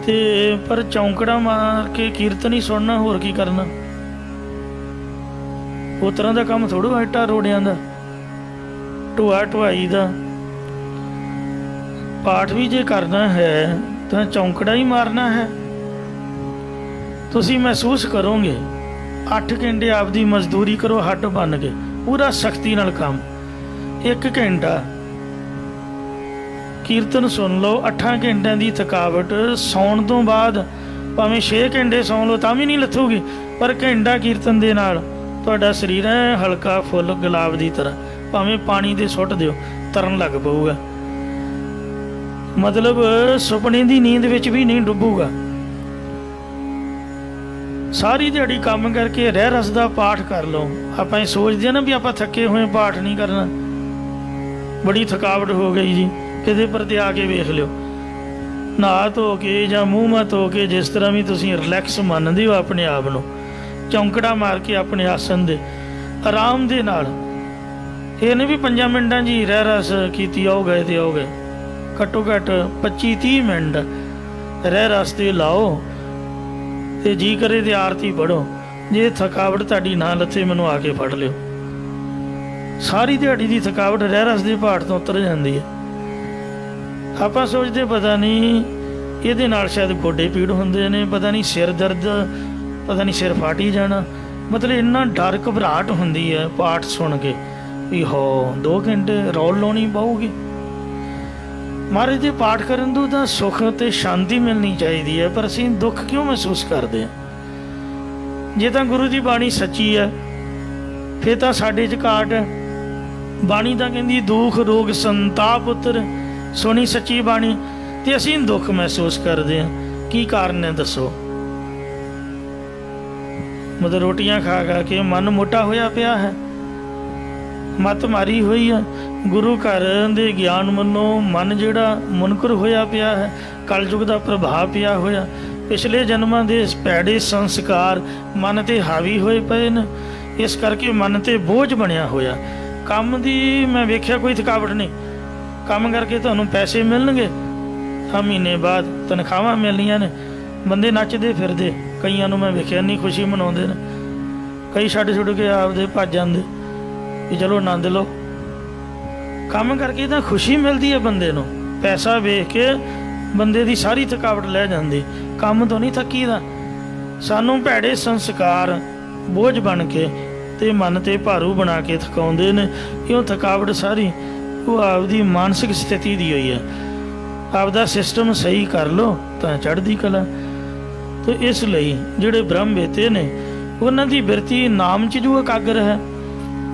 ਤੇ ਪਰ ਚੌਂਕੜਾ ਮਾਰ ਕੇ ਕੀਰਤਨ ਹੀ ਸੁਣਨਾ, ਹੋਰ ਕੀ ਕਰਨਾ। ਉਹ ਤਰ੍ਹਾਂ ਦਾ ਕੰਮ ਥੋੜ੍ਹਾ ਇੱਟਾਂ ਰੋੜਿਆਂ ਦਾ, ਢੋਆ ਢੁਆਈ ਦਾ। ਪਾਠ ਵੀ ਜੇ ਕਰਨਾ ਹੈ ਤਾਂ ਚੌਂਕੜਾ ਹੀ ਮਾਰਨਾ ਹੈ। ਤੁਸੀਂ ਮਹਿਸੂਸ ਕਰੋਗੇ 8 ਘੰਟੇ ਆਪਦੀ ਮਜ਼ਦੂਰੀ ਕਰੋ ਹੱਡ ਭੰਨ ਕੇ, ਪੂਰਾ ਸਖਤੀ ਨਾਲ ਕੰਮ। 1 ਘੰਟਾ ਕੀਰਤਨ ਸੁਣ ਲਓ, 8 ਘੰਟਿਆਂ ਦੀ ਥਕਾਵਟ ਸੌਣ ਤੋਂ ਬਾਅਦ ਭਾਵੇਂ 6 ਘੰਟੇ ਸੌਂ ਲਓ ਤਾਂ ਵੀ ਨਹੀਂ ਲੱਥੂਗੀ, ਪਰ ਘੰਟਾ ਕੀਰਤਨ ਦੇ ਨਾਲ ਤੁਹਾਡਾ ਸਰੀਰ ਹੈ ਹਲਕਾ ਫੁੱਲ ਗੁਲਾਬ ਦੀ ਤਰ੍ਹਾਂ, ਭਾਵੇਂ ਪਾਣੀ ਦੇ ਸੁੱਟ ਦਿਓ ਤਰਨ ਲੱਗ ਪਊਗਾ। ਮਤਲਬ ਸੁਪਨੇ ਦੀ ਨੀਂਦ ਵਿੱਚ ਵੀ ਨਹੀਂ ਡੁੱਬੂਗਾ। ਸਾਰੀ ਦਿਹਾੜੀ ਕੰਮ ਕਰਕੇ ਰਹਿ ਰਸ ਦਾ ਪਾਠ ਕਰ ਲਓ। ਆਪਾਂ ਇਹ ਸੋਚਦੇ ਨਾ ਵੀ ਆਪਾਂ ਥੱਕੇ ਹੋਏ ਪਾਠ ਨਹੀਂ ਕਰਨਾ, ਬੜੀ ਥਕਾਵਟ ਹੋ ਗਈ ਜੀ, ਕਿਤੇ ਪਰ ਤੇ ਆ ਕੇ ਵੇਖ ਲਿਓ, ਨਹਾ ਧੋ ਕੇ ਜਾਂ ਮੂੰਹ ਮਾ ਧੋ ਕੇ, ਜਿਸ ਤਰ੍ਹਾਂ ਵੀ ਤੁਸੀਂ ਰਿਲੈਕਸ ਮੰਨਦੇ ਹੋ ਆਪਣੇ ਆਪ ਨੂੰ, ਚੌਂਕੜਾ ਮਾਰ ਕੇ ਆਪਣੇ ਆਸਨ ਦੇ ਆਰਾਮ ਦੇ ਨਾਲ, ਇਹ ਨਹੀਂ ਵੀ 5 ਮਿੰਟਾਂ ਜੀ ਰਹਿ ਰਸ ਕੀਤੀ ਆਓ ਗਏ ਤੇ ਆਓ ਗਏ, ਘੱਟੋ ਘੱਟ 25-30 ਮਿੰਟ ਰਹਿ ਰਸ ਤੇ ਲਾਓ ਤੇ ਜੀ ਕਰੇ ਤੇ ਆਰਤੀ ਪੜੋ। ਜੇ ਥਕਾਵਟ ਤੁਹਾਡੀ ਨਾ ਲੱਥੇ ਮੈਨੂੰ ਆ ਕੇ ਫੜ ਲਿਓ। ਸਾਰੀ ਦਿਹਾੜੀ ਦੀ ਥਕਾਵਟ ਰਹਿ ਰਸ ਦੇ ਪਾਠ ਤੋਂ ਉਤਰ ਜਾਂਦੀ ਹੈ। ਆਪਾਂ ਸੋਚਦੇ ਪਤਾ ਨਹੀਂ ਇਹਦੇ ਨਾਲ ਸ਼ਾਇਦ ਗੋਡੇ ਪੀੜ ਹੁੰਦੇ ਨੇ, ਪਤਾ ਨਹੀਂ ਸਿਰ ਦਰਦ, ਪਤਾ ਨਹੀਂ ਸਿਰ ਫਾਟੀ ਜਾਣਾ, ਮਤਲਬ ਇੰਨਾ ਡਰ ਘਬਰਾਹਟ ਹੁੰਦੀ ਹੈ ਪਾਠ ਸੁਣ ਕੇ ਵੀ ਹੋ 2 ਘੰਟੇ ਰੌਲ ਲਾਉਣੀ ਪਊਗੀ। ਮਹਾਰਾਜ ਦੇ ਪਾਠ ਕਰਨ ਤੋਂ ਤਾਂ ਸੁੱਖ ਅਤੇ ਸ਼ਾਂਤੀ ਮਿਲਣੀ ਚਾਹੀਦੀ ਹੈ, ਪਰ ਅਸੀਂ ਦੁੱਖ ਕਿਉਂ ਮਹਿਸੂਸ ਕਰਦੇ ਹਾਂ? ਜੇ ਤਾਂ ਗੁਰੂ ਦੀ ਬਾਣੀ ਸੱਚੀ ਹੈ ਫਿਰ ਤਾਂ ਸਾਡੇ 'ਚ ਘਾਟ ਹੈ। ਬਾਣੀ ਤਾਂ ਕਹਿੰਦੀ ਦੁੱਖ ਰੋਗ ਸੰਤਾਪ ਉਤਰ, ਸੁਣੀ ਸੱਚੀ ਬਾਣੀ, ਤੇ ਅਸੀਂ ਦੁੱਖ ਮਹਿਸੂਸ ਕਰਦੇ ਹਾਂ। ਕੀ ਕਾਰਨ ਹੈ ਦੱਸੋ? ਮਤਲਬ ਰੋਟੀਆਂ ਖਾ ਖਾ ਕੇ ਮਨ ਮੋਟਾ ਹੋਇਆ ਪਿਆ ਹੈ, ਮੱਤ ਮਾਰੀ ਹੋਈ ਹੈ। ਗੁਰੂ ਘਰ ਦੇ ਗਿਆਨ ਮੰਨੋ, ਮਨ ਜਿਹੜਾ ਮੁਨਕਰ ਹੋਇਆ ਪਿਆ ਹੈ, ਕਲਯੁਗ ਦਾ ਪ੍ਰਭਾਵ ਪਿਆ ਹੋਇਆ, ਪਿਛਲੇ ਜਨਮਾਂ ਦੇ ਭੈੜੇ ਸੰਸਕਾਰ ਮਨ 'ਤੇ ਹਾਵੀ ਹੋਏ ਪਏ ਨੇ, ਇਸ ਕਰਕੇ ਮਨ 'ਤੇ ਬੋਝ ਬਣਿਆ ਹੋਇਆ। ਕੰਮ ਦੀ ਮੈਂ ਵੇਖਿਆ ਕੋਈ ਥਕਾਵਟ ਨਹੀਂ, ਕੰਮ ਕਰਕੇ ਤੁਹਾਨੂੰ ਪੈਸੇ ਮਿਲਣਗੇ, ਹਾਂ ਮਹੀਨੇ ਬਾਅਦ ਤਨਖਾਹਾਂ ਮਿਲਣੀਆਂ ਨੇ, ਬੰਦੇ ਨੱਚਦੇ ਫਿਰਦੇ, ਕਈਆਂ ਨੂੰ ਮੈਂ ਵੇਖਿਆ ਨਹੀਂ ਖੁਸ਼ੀ ਮਨਾਉਂਦੇ ਨੇ, ਕਈ ਛੱਡ ਛੁੱਟ ਕੇ ਆਪਦੇ ਭੱਜ ਜਾਂਦੇ ਵੀ ਚਲੋ ਆਨੰਦ ਲਓ। ਕੰਮ ਕਰਕੇ ਤਾਂ ਖੁਸ਼ੀ ਮਿਲਦੀ ਹੈ ਬੰਦੇ ਨੂੰ, ਪੈਸਾ ਵੇਖ ਕੇ ਬੰਦੇ ਦੀ ਸਾਰੀ ਥਕਾਵਟ ਲੈ ਜਾਂਦੀ, ਕੰਮ ਤੋਂ ਨਹੀਂ ਥੱਕੀਦਾ। ਸਾਨੂੰ ਭੈੜੇ ਸੰਸਕਾਰ ਬੋਝ ਬਣ ਕੇ ਤੇ ਮਨ 'ਤੇ ਭਾਰੂ ਬਣਾ ਕੇ ਥਕਾਉਂਦੇ ਨੇ। ਕਿਉਂ? ਥਕਾਵਟ ਸਾਰੀ ਉਹ ਆਪਦੀ ਮਾਨਸਿਕ ਸਥਿਤੀ ਦੀ ਹੋਈ ਹੈ। ਆਪਦਾ ਸਿਸਟਮ ਸਹੀ ਕਰ ਲਓ ਤਾਂ ਚੜ੍ਹਦੀ ਕਲਾ। ਤੇ ਇਸ ਲਈ ਜਿਹੜੇ ਬ੍ਰਹਮ ਵੇਤੇ ਨੇ ਉਹਨਾਂ ਦੀ ਬਿਰਤੀ ਨਾਮ 'ਚ ਜੋ ਇਕਾਗਰ ਹੈ,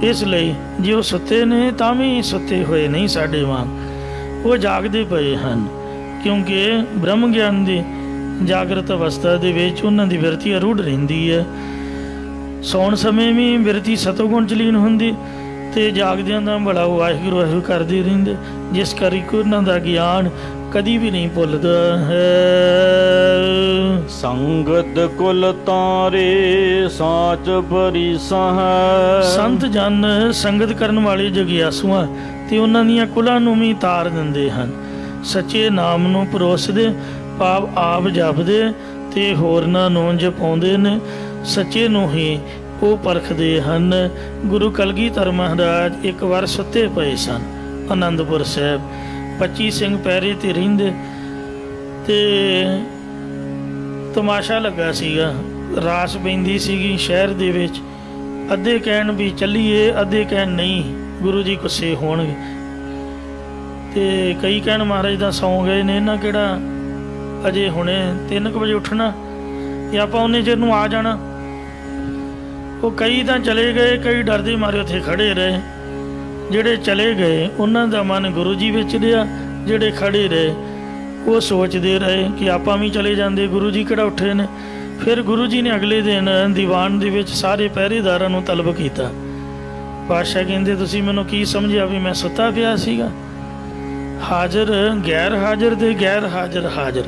ਇਸ ਲਈ ਜੇ ਉਹ ਸੁੱਤੇ ਨੇ ਤਾਂ ਵੀ ਸੁੱਤੇ ਹੋਏ ਨਹੀਂ ਸਾਡੇ ਵਾਂਗ, ਉਹ ਜਾਗਦੇ ਪਏ ਹਨ, ਕਿਉਂਕਿ ਬ੍ਰਹਮ ਗਿਆਨ ਦੀ ਜਾਗਰਤ ਅਵਸਥਾ ਦੇ ਵਿੱਚ ਉਹਨਾਂ ਦੀ ਬਿਰਤੀ ਅਰੂੜ ਰਹਿੰਦੀ ਹੈ। ਸੌਣ ਸਮੇਂ ਵੀ ਬਿਰਤੀ ਸਤੋਗੁਣ 'ਚ ਲੀਨ ਹੁੰਦੀ ਤੇ ਜਾਗਦਿਆਂ ਦਾ ਬੜਾ ਵਾਹਿਗੁਰੂ ਵਾਹਿਗੁਰੂ ਕਰਦੇ ਰਹਿੰਦੇ, ਜਿਸ ਕਰਕੇ ਉਹਨਾਂ ਦਾ ਗਿਆਨ ਕਦੀ ਵੀ ਨਹੀਂ ਭੁੱਲਦਾ ਹੈ। ਸੰਗਤ ਕੁਲ ਤਾਰੇ ਸਾਚ ਬਰੀਸਾ ਹੈ। ਸੰਤ ਜਨ ਸੰਗਤ ਕਰਨ ਵਾਲੇ ਜਗਿਆਸੂਆਂ ਤੇ ਉਹਨਾਂ ਦੀਆਂ ਕੁਲਾਂ ਨੂੰ ਵੀ ਤਾਰ ਦਿੰਦੇ ਹਨ। ਸੱਚੇ ਨਾਮ ਨੂੰ ਪਰੋਸਦੇ, ਭਾਵ ਆਪ ਜਪਦੇ ਤੇ ਹੋਰਨਾਂ ਨੂੰ ਜਪਾਉਂਦੇ ਨੇ, ਸੱਚੇ ਨੂੰ ਹੀ ਉਹ ਪਰਖਦੇ ਹਨ। ਗੁਰੂ ਕਲਗੀਧਰ ਮਹਾਰਾਜ ਇੱਕ ਵਾਰ ਸੁੱਤੇ ਪਏ ਸਨ ਆਨੰਦਪੁਰ ਸਾਹਿਬ, 25 ਸਿੰਘ ਪਹਿਰੇ ਤੇ ਰਹਿੰਦੇ ਤੇ ਤਮਾਸ਼ਾ ਲੱਗਾ ਸੀਗਾ, ਰਾਸ ਪੈਂਦੀ ਸੀਗੀ ਸ਼ਹਿਰ ਦੇ ਵਿੱਚ। ਅੱਧੇ ਕਹਿਣ ਵੀ ਚੱਲੀਏ, ਅੱਧੇ ਕਹਿਣ ਨਹੀਂ ਗੁਰੂ ਜੀ ਗੁੱਸੇ ਹੋਣਗੇ, ਤੇ ਕਈ ਕਹਿਣ ਮਹਾਰਾਜ ਦਾ ਸੌਂ ਗਏ ਨੇ, ਇਹਨਾਂ ਕਿਹੜਾ ਅਜੇ ਹੁਣੇ 3 ਵਜੇ ਉੱਠਣਾ ਤੇ ਆਪਾਂ ਉਹਨੇ ਚਿਰ ਨੂੰ ਆ ਜਾਣਾ। ਉਹ ਕਈ ਤਾਂ ਚਲੇ ਗਏ, ਕਈ ਡਰਦੇ ਮਾਰੇ ਉੱਥੇ ਖੜੇ ਰਹੇ। ਜਿਹੜੇ ਚਲੇ ਗਏ ਉਹਨਾਂ ਦਾ ਮਨ ਗੁਰੂ ਜੀ ਵਿੱਚ ਰਿਹਾ, ਜਿਹੜੇ ਖੜੇ ਰਹੇ ਉਹ ਸੋਚਦੇ ਰਹੇ ਕਿ ਆਪਾਂ ਵੀ ਚਲੇ ਜਾਂਦੇ, ਗੁਰੂ ਜੀ ਕਿਹੜਾ ਉੱਠੇ ਨੇ। ਫਿਰ ਗੁਰੂ ਜੀ ਨੇ ਅਗਲੇ ਦਿਨ ਦੀਵਾਨ ਦੇ ਵਿੱਚ ਸਾਰੇ ਪਹਿਰੇਦਾਰਾਂ ਨੂੰ ਤਲਬ ਕੀਤਾ। ਪਾਤਸ਼ਾਹ ਕਹਿੰਦੇ ਤੁਸੀਂ ਮੈਨੂੰ ਕੀ ਸਮਝਿਆ ਵੀ ਮੈਂ ਸੁੱਤਾ ਪਿਆ ਸੀਗਾ? ਹਾਜ਼ਰ ਗੈਰ ਹਾਜ਼ਰ ਤੇ ਗੈਰ ਹਾਜ਼ਰ ਹਾਜ਼ਰ।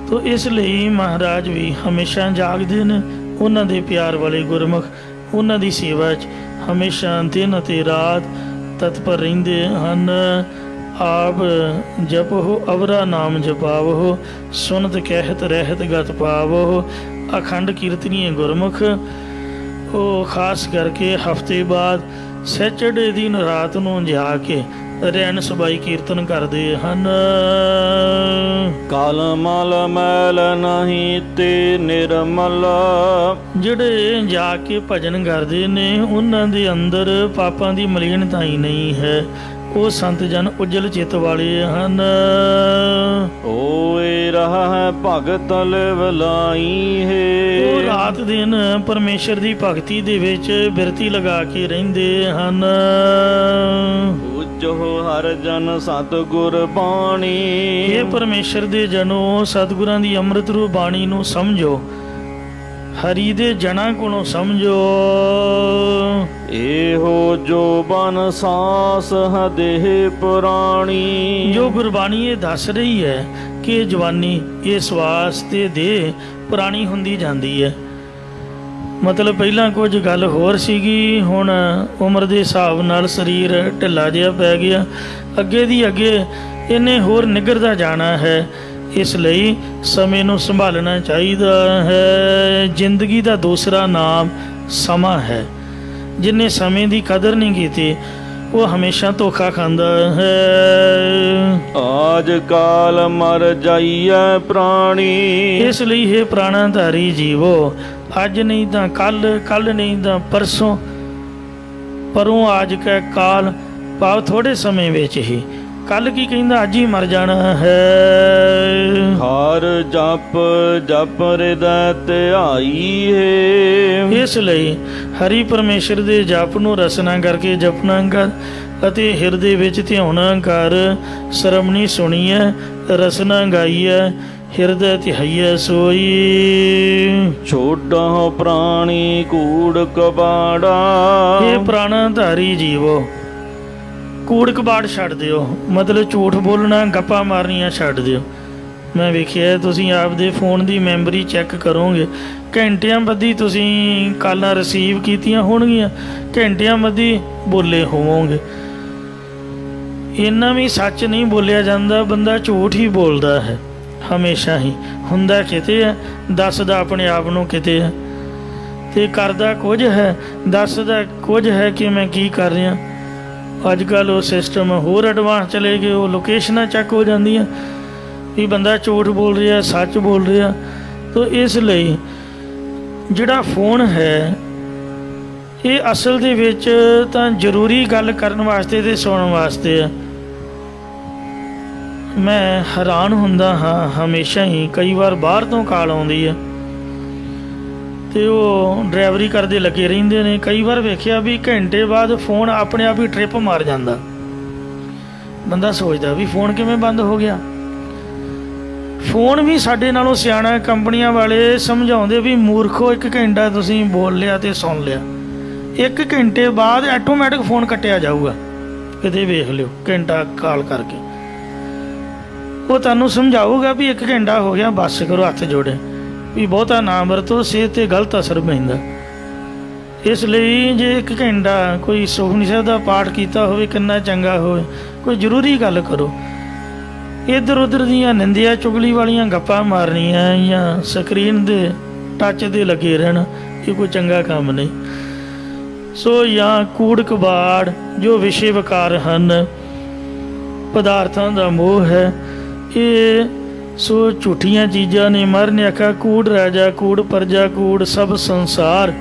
ਤੋ ਇਸ ਲਈ ਮਹਾਰਾਜ ਵੀ ਹਮੇਸ਼ਾ ਜਾਗਦੇ ਨੇ। ਉਹਨਾਂ ਦੇ ਪਿਆਰ ਵਾਲੇ ਗੁਰਮੁਖ ਉਹਨਾਂ ਦੀ ਸੇਵਾ 'ਚ ਹਮੇਸ਼ਾ ਦਿਨ ਅਤੇ ਰਾਤ ਤਤਪਰ ਰਹਿੰਦੇ ਹਨ। ਆਪ ਜਪੋ ਅਵਰਾ ਨਾਮ ਜਪਾਵੋ, ਸੁਨਤ ਕਹਿਤ ਰਹਿਤ ਗਤ ਪਾਵੋ। ਅਖੰਡ ਕੀਰਤਨੀਏ ਗੁਰਮੁਖ ਉਹ ਖਾਸ ਕਰਕੇ ਹਫ਼ਤੇ ਬਾਅਦ ਸੈਚਰਡੇ ਦਿਨ ਰਾਤ ਨੂੰ ਜਾ ਕੇ ਰਹਿਣ ਸਬਾਈ ਕੀਰਤਨ ਕਰਦੇ ਹਨ। ਕਲ ਮਲ ਮੈਲ ਨਹੀਂ ਤੇ ਨਿਰਮਲ। ਜਿਹੜੇ ਜਾ ਕੇ ਭਜਨ ਕਰਦੇ ਨੇ ਉਹਨਾਂ ਦੇ ਅੰਦਰ ਪਾਪਾਂ ਦੀ ਮਲੀਨਤਾ ਹੀ ਨਹੀਂ ਹੈ, ਉਹ ਸੰਤ ਜਨ ਉਜਲ ਚਿੱਤ ਵਾਲੇ ਹਨ। ਓਏ ਰਹਾ ਹੈ ਭਗਤ ਲਿਵਲਾਈ ਹੈ। ਉਹ ਰਾਤ ਦਿਨ ਪਰਮੇਸ਼ਰ ਦੀ ਭਗਤੀ ਦੇ ਵਿੱਚ ਬਿਰਤੀ ਲਗਾ ਕੇ ਰਹਿੰਦੇ ਹਨ। ਜੋ ਹਰ ਜਨ ਸਤਿਗੁਰ ਬਾਣੀ। ਇਹ ਪਰਮੇਸ਼ਰ ਦੇ ਜਨੋ ਸਤਿਗੁਰਾਂ ਦੀ ਅੰਮ੍ਰਿਤ ਰੂਪ ਬਾਣੀ ਨੂੰ ਸਮਝੋ। हरि दे जना कोलों समझो। एहो जो बन सांस है देह पुराणी। जो गुरबाणी ये दस रही है कि जवानी ये सवास ते देह पुरानी हुंदी जांदी है। मतलब पहला कुछ गल होर सीगी, हुण उम्र के हिसाब नाल शरीर ढिला जिहा पै गया, अगे दी अगे इन्हें होर निगरदा जाना है। इसलिए समय नूं संभालना चाहिए है। जिंदगी का दूसरा नाम समा है। जिन्हें समय की कदर नहीं की वो हमेशा धोखा खांदा है। आज काल मर जाइए प्राणी। इसलिए हे प्राणाधारी जीवो, अज नहीं तो कल, कल नहीं तो परसों, परों आज का काल भाव थोड़े समय विच ही। कल की कहंदा अज ही मर जाना है। हर जप जप हृदय ध्याई है। इसलिए हरि परमेश्वर दे जप नूं रसना करके जपना कर अते हिरदे विच ध्याना कर। सरमणी सुणीए रसना गाईए हिरदय ध्याईए सोई। छोड़ा प्राणी कूड़ कबाड़ा। ये प्राणाधारी जीवो, कूड़ कबाड़ छड्ड दिओ। मतलब झूठ बोलना, गप्पा मारनियां छड्ड दिओ। मैं वेखिआ तुसीं आपदे फोन की मैमरी चैक करोगे, घंटियां बधी तुसीं कालां रिसीव कीतियां होणगीਆਂ, घंटियां बधी बोले होवोगे। इन्ना भी सच नहीं बोलिया जाता, बंदा झूठ ही बोलता है हमेशा ही। हुंदा किते है, दसदा अपने आप नूं किते है, ते करदा कुछ है, दसदा कुछ है कि मैं की कर रहा। अजकल वो सिस्टम होर एडवांस चले गए, वो लोकेशनां चैक हो जांदियां भी बंदा झूठ बोल रहा सच बोल रहा। तो इसलिए जिहड़ा फोन है ये असल दे विच तां जरूरी गल करन वास्ते ते सुनन वास्ते है। मैं हैरान हुंदा हाँ हमेशा ही, कई बार बाहर तो कॉल आउंदी है तो वो ड्राइवरी करते लगे रहिंदे ने। कई बार वेखिया भी घंटे बाद फोन अपने आप ही ट्रिप मार जाता। बंदा सोचता भी फोन किवें बंद हो गया। फोन भी साडे नालों सियाणा, कंपनियां वाले समझाउंदे भी मूर्खो 1 घंटा तुसीं बोल लिया तो सुन लिया, 1 घंटे बाद ऑटोमैटिक फोन कट्टिया जाऊगा। किते वेख लिओ घंटा कॉल करके वो तुहानूं समझाऊगा भी 1 घंटा हो गया, बस करो, हथ जोड़े भी बहुता ना वरतो, सेहत ते गलत असर पैंदा। इसलिए जे 1 घंटा कोई सुखमनी साहिब दा पाठ कीता होवे किन्ना चंगा होवे, कोई जरूरी गल करो। इधर उधर दियां निंदिया चुगली वालियां गप्पां मारनियां या स्क्रीन दे टच दे लगे रहना, ये कोई चंगा काम नहीं। सो या कूड़ कबाड़ जो विषय विकार हन, पदार्थां दा मोह है, ये सो झूठियां चीज़ां ने। मर ने आखा कूड़ राजा कूड़ प्रजा कूड़ सब संसार,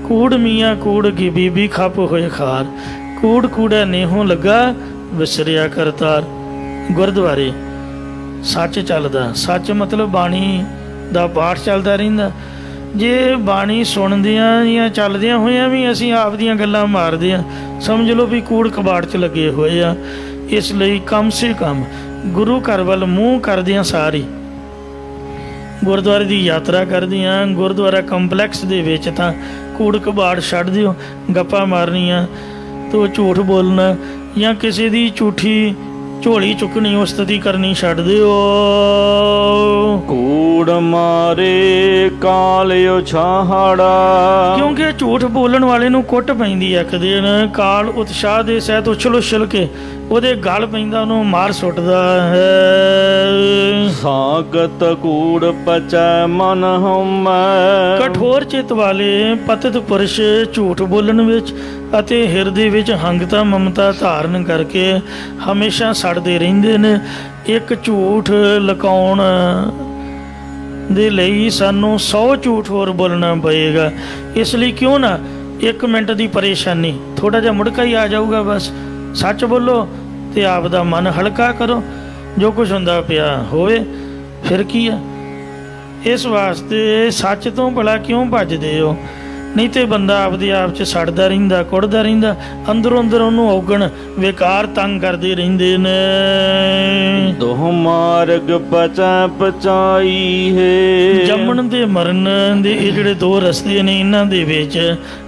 कूड़ मियाँ कूड़ की बीबी खप होए खार, कूड़ कूड़ा नेहों लगा विसरिया करतार। गुरद्वारे सच चलदा, सच मतलब बाणी दा पाठ चलदा रहिंदा। जे बाणी सुनदियां या चलदियां होइयां भी असीं आप दियां गल्लां मारदे आ, समझ लो भी कूड़ कबाड़ च लगे होए आ। इसलिए कम से कम गुरु घर वाल मूँह करदियां सारी गुरुद्वारे की यात्रा करदियां, गुरुद्वारा कंपलैक्स दे विच तां कूड़ कबाड़ छड्ड दिओ। गप्पां मारनियां तो झूठ बोलना या किसी दी झूठी झोली चुकनी उस्तति करनी छड्ड दिओ। कूड़ मारे काल उछाड़ा। क्योंकि झूठ बोलण वाले नूं कुੱਟ पैंदी एक दिन। काल उत्साह दे सहित उछल उछल के ਉਹਦੇ ਗਲ ਪੈਂਦਾ, ਉਹਨੂੰ ਮਾਰ ਸੁੱਟਦਾ ਹੈ। ਸਾਗਤ ਕੂੜ ਪਚੈ ਮਨ ਹਉਮੈ। ਕਠੋਰ ਚਿੱਤ ਵਾਲੇ ਪਤਿਤ ਪੁਰਸ਼ ਝੂਠ ਬੋਲਣ ਵਿੱਚ ਅਤੇ ਹਿਰਦੇ ਵਿੱਚ ਹੰਗਤਾ ਮਮਤਾ ਧਾਰਨ ਕਰਕੇ ਹਮੇਸ਼ਾ ਸੜਦੇ ਰਹਿੰਦੇ ਨੇ। ਇੱਕ ਝੂਠ ਲੁਕਾਉਣ ਦੇ ਲਈ ਸਾਨੂੰ 100 ਝੂਠ ਹੋਰ ਬੋਲਣਾ ਪਏਗਾ। ਇਸ ਲਈ ਕਿਉਂ ਨਾ 1 ਮਿੰਟ ਦੀ ਪਰੇਸ਼ਾਨੀ, ਥੋੜਾ ਜਿਹਾ ਮੁੜਕਾ ਹੀ ਆ ਜਾਊਗਾ, ਬਸ सच बोलो तो आप दा मन हल्का करो। जो कुछ हुंदा पिया होवे फिर की है। इस वास्ते सच तो भला क्यों भजदे हो। नहीं तो बंदा आपदे आप च सड़दा रहिंदा, कुड़दा रहिंदा, अंदरों अंदर ਉਹਨੂੰ ਔਗਣ ਵਿਕਾਰ ਤੰਗ ਕਰਦੇ ਰਹਿੰਦੇ ਨੇ। दोह मार्ग पचा पचाई है। ਜੰਮਣ ਤੇ ਮਰਨ ਦੇ ਇਹ ਜਿਹੜੇ ਦੋ ਰਸਤੇ ਨੇ, ਇਹਨਾਂ ਦੇ ਵਿੱਚ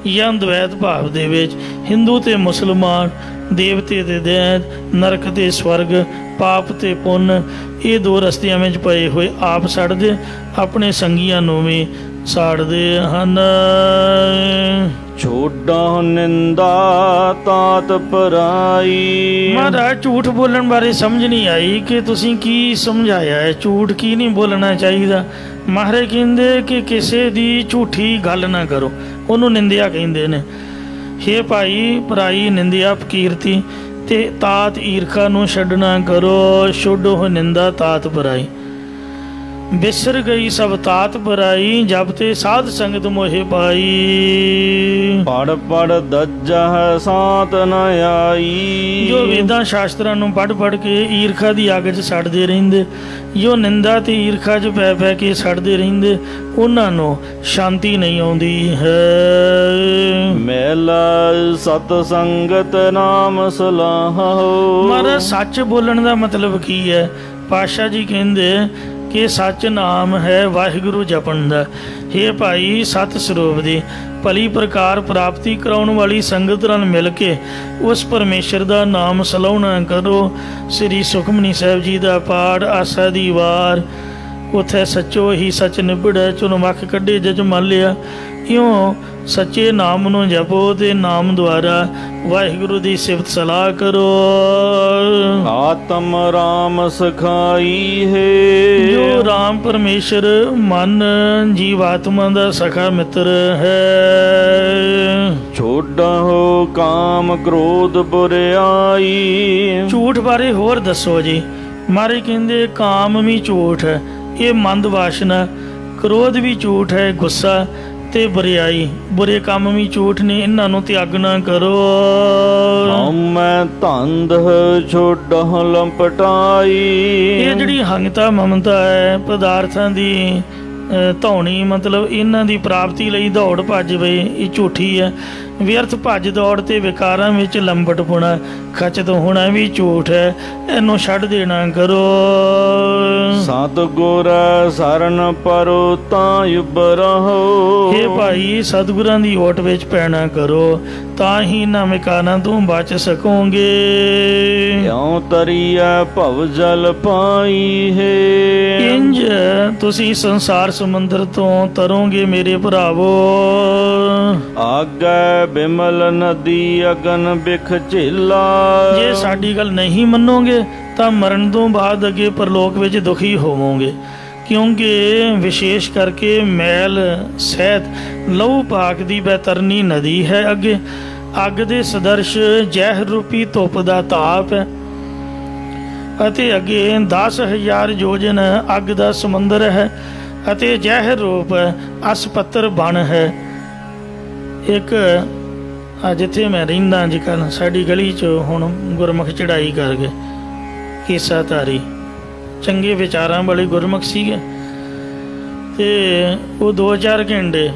ਜਾਂ ਦ્વੈਤ ਭਾਵ ਦੇ ਵਿੱਚ ਹਿੰਦੂ ਤੇ ਮੁਸਲਮਾਨ, ਦੇਵਤੇ ਤੇ ਦੈਤ, ਨਰਕ ਤੇ ਸਵਰਗ, ਪਾਪ ਤੇ ਪੁੰਨ, ਇਹ ਦੋ ਰਸਤਿਆਂ ਵਿੱਚ ਪਏ ਹੋਏ ਆਪ ਸੜਦੇ, ਆਪਣੇ ਸੰਗੀਆਂ ਨੂੰ ਵੀ ਸਾੜਦੇ ਹਨ। ਛੋਡਾ ਨਿੰਦਾ ਤਾਤ ਪਰਾਈ। ਮਹਾਰਾਜ ਝੂਠ ਬੋਲਣ ਬਾਰੇ ਸਮਝ ਨਹੀਂ ਆਈ ਕਿ ਤੁਸੀਂ ਕੀ ਸਮਝਾਇਆ ਹੈ, ਝੂਠ ਕੀ ਨਹੀਂ ਬੋਲਣਾ ਚਾਹੀਦਾ। ਮਹਾਰਾਜ ਕਹਿੰਦੇ ਕਿ ਕਿਸੇ ਦੀ ਝੂਠੀ ਗੱਲ ਨਾ ਕਰੋ, ਉਹਨੂੰ ਨਿੰਦਿਆ ਕਹਿੰਦੇ ਨੇ। ਹੇ ਭਾਈ, ਪਰਾਈ ਨਿੰਦਿਆ ਫਕੀਰਤੀ ਤੇ ਤਾਤ ਈਰਖਾ ਨੂੰ ਛੱਡਣਾ ਕਰੋ। ਛੋਡੋ ਨਿੰਦਾ ਤਾਤ ਪਰਾਈ। बिसर गई सब तात बराई, जब ते साध संगत मोहे पाई। पढ़ पढ़ दज्जह सांत न आई। जो वेदां शास्त्रां नूं पढ़ पढ़ के ईरखा दी अग च सड़दे रहिंदे, जो निंदा ते ईरखा च पै पै के सड़दे रहिंदे, उन्हां नूं शांति नहीं आउंदी है। मेला सत संगत नाम सलाहो। महाराज सच बोलण दा मतलब की है? पातशाह जी कहंदे कि सच नाम है वाहिगुरु जपन दा। हे भाई, सत सरूप दी भली प्रकार प्राप्ति कराउण वाली संगत नाल मिल के उस परमेश्वर दा नाम सलाहुणा करो। श्री सुखमनी साहिब जी दा पाठ आसा दी वार, उथे सचो ही सच निबड़ै, चुन मख कढे जज मालिया। इयों सच्चे नाम नूं जपो ते नाम द्वारा वाहिगुरु दी सिफत सलाह करो। आत्म राम सखाई है। जो राम परमेश्वर मन जीवात्मा दा सखा मित्र है। छोड़ा हो काम क्रोध बुराई। झूठ बारे होर दसो जी। मारे कहंदे काम भी झूठ है, ये मंद वासना, क्रोध भी झूठ है, गुस्सा ते बुराई, बुरे काम भी झूठ ने, इन्हां नूं त्याग ना करो। मैं धंध छोड़ लंपटाई। ये जिहड़ी हंगता ममता है पदार्थां दी ਧੌਣੀ, मतलब ਇਹਨਾਂ ਦੀ ਪ੍ਰਾਪਤੀ ਲਈ ਦੌੜ ਭੱਜ ਵੇ, ਇਹ ਝੂਠੀ ਹੈ। ਵਿਅਰਥ ਭੱਜ ਦੌੜ ਤੇ ਵਿਕਾਰਾਂ ਵਿੱਚ ਲੰਬਟ ਪੁਣਾ, ਖਚਤ ਹੋਣਾ ਵੀ ਝੂਠ ਹੈ, ਇਹਨੂੰ ਛੱਡ ਦੇਣਾ ਕਰੋ। ਸਤਿਗੁਰ ਸਰਨ ਪਰੋ ਤਾਂ ਉਬਰਹੁ। ਹੇ ਭਾਈ, ਸਤਿਗੁਰਾਂ ਦੀ ਓਟ ਵਿੱਚ ਪੈਣਾ ਕਰੋ, ਤਾਂ ਹੀ ਇਹਨਾਂ ਵਿਕਾਰਾਂ ਤੋਂ ਬਚ ਸਕੋਗੇ। ਇਉਂ ਤਰੀਐ ਭਵ ਜਲ ਪਾਈ ਹੈ। ਇੰਜ ਤੁਸੀਂ ਸੰਸਾਰ ਸਮੁੰਦਰ ਤੋਂ ਤਰੋਗੇ ਮੇਰੇ ਭਰਾਵੋ। ਆਗੈ ਬਿਮਲ ਨਦੀ ਅਗਨ ਬਿਖ ਝੇਲਾ। ਜੇ ਸਾਡੀ ਗੱਲ ਨਹੀਂ ਮੰਨੋਗੇ ਤਾਂ ਮਰਨ ਤੋਂ ਬਾਅਦ ਅੱਗੇ ਪਰਲੋਕ ਵਿੱਚ ਦੁਖੀ ਹੋਵੋਗੇ, ਕਿਉਂਕਿ ਵਿਸ਼ੇਸ਼ ਕਰਕੇ ਮੈਲ ਸਹਿਤ ਲਹੂ ਪਾਕ ਦੀ ਬੈਤਰਨੀ ਨਦੀ ਹੈ। ਅੱਗੇ ਅੱਗ ਦੇ ਸਦਰਸ਼ ਜ਼ਹਿਰ ਰੂਪੀ ਧੁੱਪ ਦਾ ਤਾਪ ਹੈ, ਅਤੇ ਅੱਗੇ 10,000 ਯੋਜਨ ਅੱਗ ਦਾ ਸਮੁੰਦਰ ਹੈ, ਅਤੇ ਜ਼ਹਿਰ ਰੂਪ ਅਸਪੱਤਰ ਬਣ ਹੈ। ਇੱਕ ਜਿੱਥੇ ਮੈਂ ਰਹਿੰਦਾ ਅੱਜ ਕੱਲ੍ਹ ਸਾਡੀ ਗਲੀ 'ਚ ਹੁਣ ਗੁਰਮੁਖ ਚੜ੍ਹਾਈ ਕਰ ਗਏ, ਕੇਸਾ ਧਾਰੀ, ਚੰਗੇ ਵਿਚਾਰਾਂ ਵਾਲੇ ਗੁਰਮੁਖ ਸੀਗੇ, ਅਤੇ ਉਹ 2-4 ਘੰਟੇ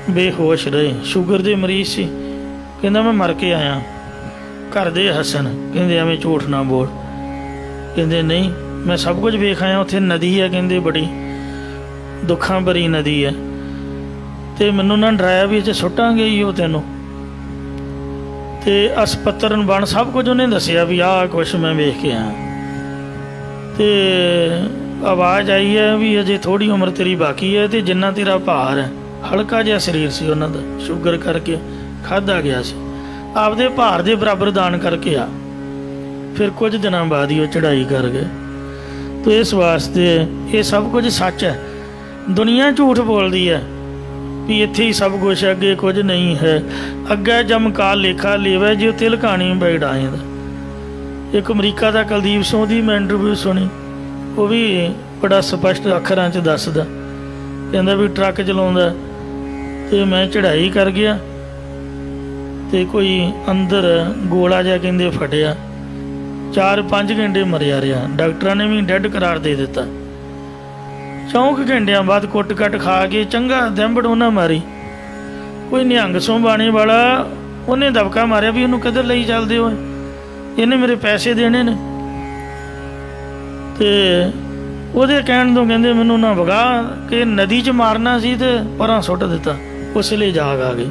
ਬੇਹੋਸ਼ ਰਹੇ। ਸ਼ੂਗਰ ਦੇ ਮਰੀਜ਼ ਸੀ। ਕਹਿੰਦਾ ਮੈਂ ਮਰ ਕੇ ਆਇਆ। ਘਰ ਦੇ ਹੱਸਣ, ਕਹਿੰਦੇ ਐਵੇਂ ਝੂਠ ਨਾ ਬੋਲ। ਕਹਿੰਦੇ ਨਹੀਂ, ਮੈਂ ਸਭ ਕੁਝ ਵੇਖ ਆਇਆ। ਉੱਥੇ ਨਦੀ ਹੈ, ਕਹਿੰਦੇ ਬੜੀ ਦੁੱਖਾਂ ਭਰੀ ਨਦੀ ਹੈ, ਅਤੇ ਮੈਨੂੰ ਨਾ ਡਰਾਇਆ ਵੀ ਇੱਥੇ ਸੁੱਟਾਂਗੇ ਹੀ ਉਹ ਤੈਨੂੰ। ਅਤੇ ਅਸਪੱਤਰਨ ਬਣ ਸਭ ਕੁਝ ਉਹਨੇ ਦੱਸਿਆ ਵੀ ਆਹ ਕੁਛ ਮੈਂ ਵੇਖ ਕੇ ਆਇਆ। ਅਤੇ ਆਵਾਜ਼ ਆਈ ਹੈ ਵੀ ਅਜੇ ਥੋੜ੍ਹੀ ਉਮਰ ਤੇਰੀ ਬਾਕੀ ਹੈ, ਅਤੇ ਜਿੰਨਾ ਤੇਰਾ ਭਾਰ ਹੈ, ਹਲਕਾ ਜਿਹਾ ਸਰੀਰ ਸੀ ਉਹਨਾਂ ਦਾ, ਸ਼ੂਗਰ ਕਰਕੇ ਖਾਧਾ ਗਿਆ ਸੀ, ਆਪਦੇ ਭਾਰ ਦੇ ਬਰਾਬਰ ਦਾਨ ਕਰਕੇ ਆ। ਫਿਰ ਕੁਝ ਦਿਨਾਂ ਬਾਅਦ ਹੀ ਉਹ ਚੜ੍ਹਾਈ ਕਰ ਗਏ। ਤੋ ਇਸ ਵਾਸਤੇ ਇਹ ਸਭ ਕੁਝ ਸੱਚ ਹੈ। ਦੁਨੀਆ ਝੂਠ ਬੋਲਦੀ ਹੈ ਵੀ ਇੱਥੇ ਹੀ ਸਭ ਕੁਛ, ਅੱਗੇ ਕੁਝ ਨਹੀਂ ਹੈ। ਅੱਗੇ ਜਮਕਾਲ ਲੇਖਾ ਲੇਵੈ ਜਿਉ ਤਿਲ ਕਹਾਣੀ ਬੈਠਾਏ ਦਾ। ਇੱਕ ਅਮਰੀਕਾ ਦਾ ਕੁਲਦੀਪ ਸਿੰਘ ਦੀ ਮੈਂ ਇੰਟਰਵਿਊ ਸੁਣੀ, ਉਹ ਵੀ ਬੜਾ ਸਪਸ਼ਟ ਅੱਖਰਾਂ 'ਚ ਦੱਸਦਾ। ਕਹਿੰਦਾ ਵੀ ਟਰੱਕ ਚਲਾਉਂਦਾ ਅਤੇ ਮੈਂ ਚੜ੍ਹਾਈ ਕਰ ਗਿਆ, ਅਤੇ ਕੋਈ ਅੰਦਰ ਗੋਲਾ ਜਿਹਾ ਕਹਿੰਦੇ ਫਟਿਆ, 4-5 ਘੰਟੇ ਮਰਿਆ ਰਿਹਾ। ਡਾਕਟਰਾਂ ਨੇ ਵੀ ਡੈੱਡ ਕਰਾਰ ਦੇ ਦਿੱਤਾ। 4 ਘੰਟਿਆਂ ਬਾਅਦ ਕੁੱਟ ਕੱਟ ਖਾ ਕੇ ਚੰਗਾ ਦੈਂਬੜ ਉਹਨਾਂ ਮਾਰੀ। ਕੋਈ ਨਿਹੰਗ ਸੋਂ ਬਾਣੇ ਵਾਲਾ ਉਹਨੇ ਦਬਕਾ ਮਾਰਿਆ ਵੀ ਉਹਨੂੰ ਕਿੱਧਰ ਲਈ ਚੱਲਦੇ ਹੋ, ਇਹਨੇ ਮੇਰੇ ਪੈਸੇ ਦੇਣੇ ਨੇ। ਤੇ ਉਹਦੇ ਕਹਿਣ ਤੋਂ ਕਹਿੰਦੇ ਮੈਨੂੰ ਨਾ ਵਗਾ ਕੇ ਨਦੀ 'ਚ ਮਾਰਨਾ ਸੀ ਤੇ ਪਰਾਂ ਸੁੱਟ ਦਿੱਤਾ। ਉਸ ਲਈ ਜਾਗ ਆ ਗਈ,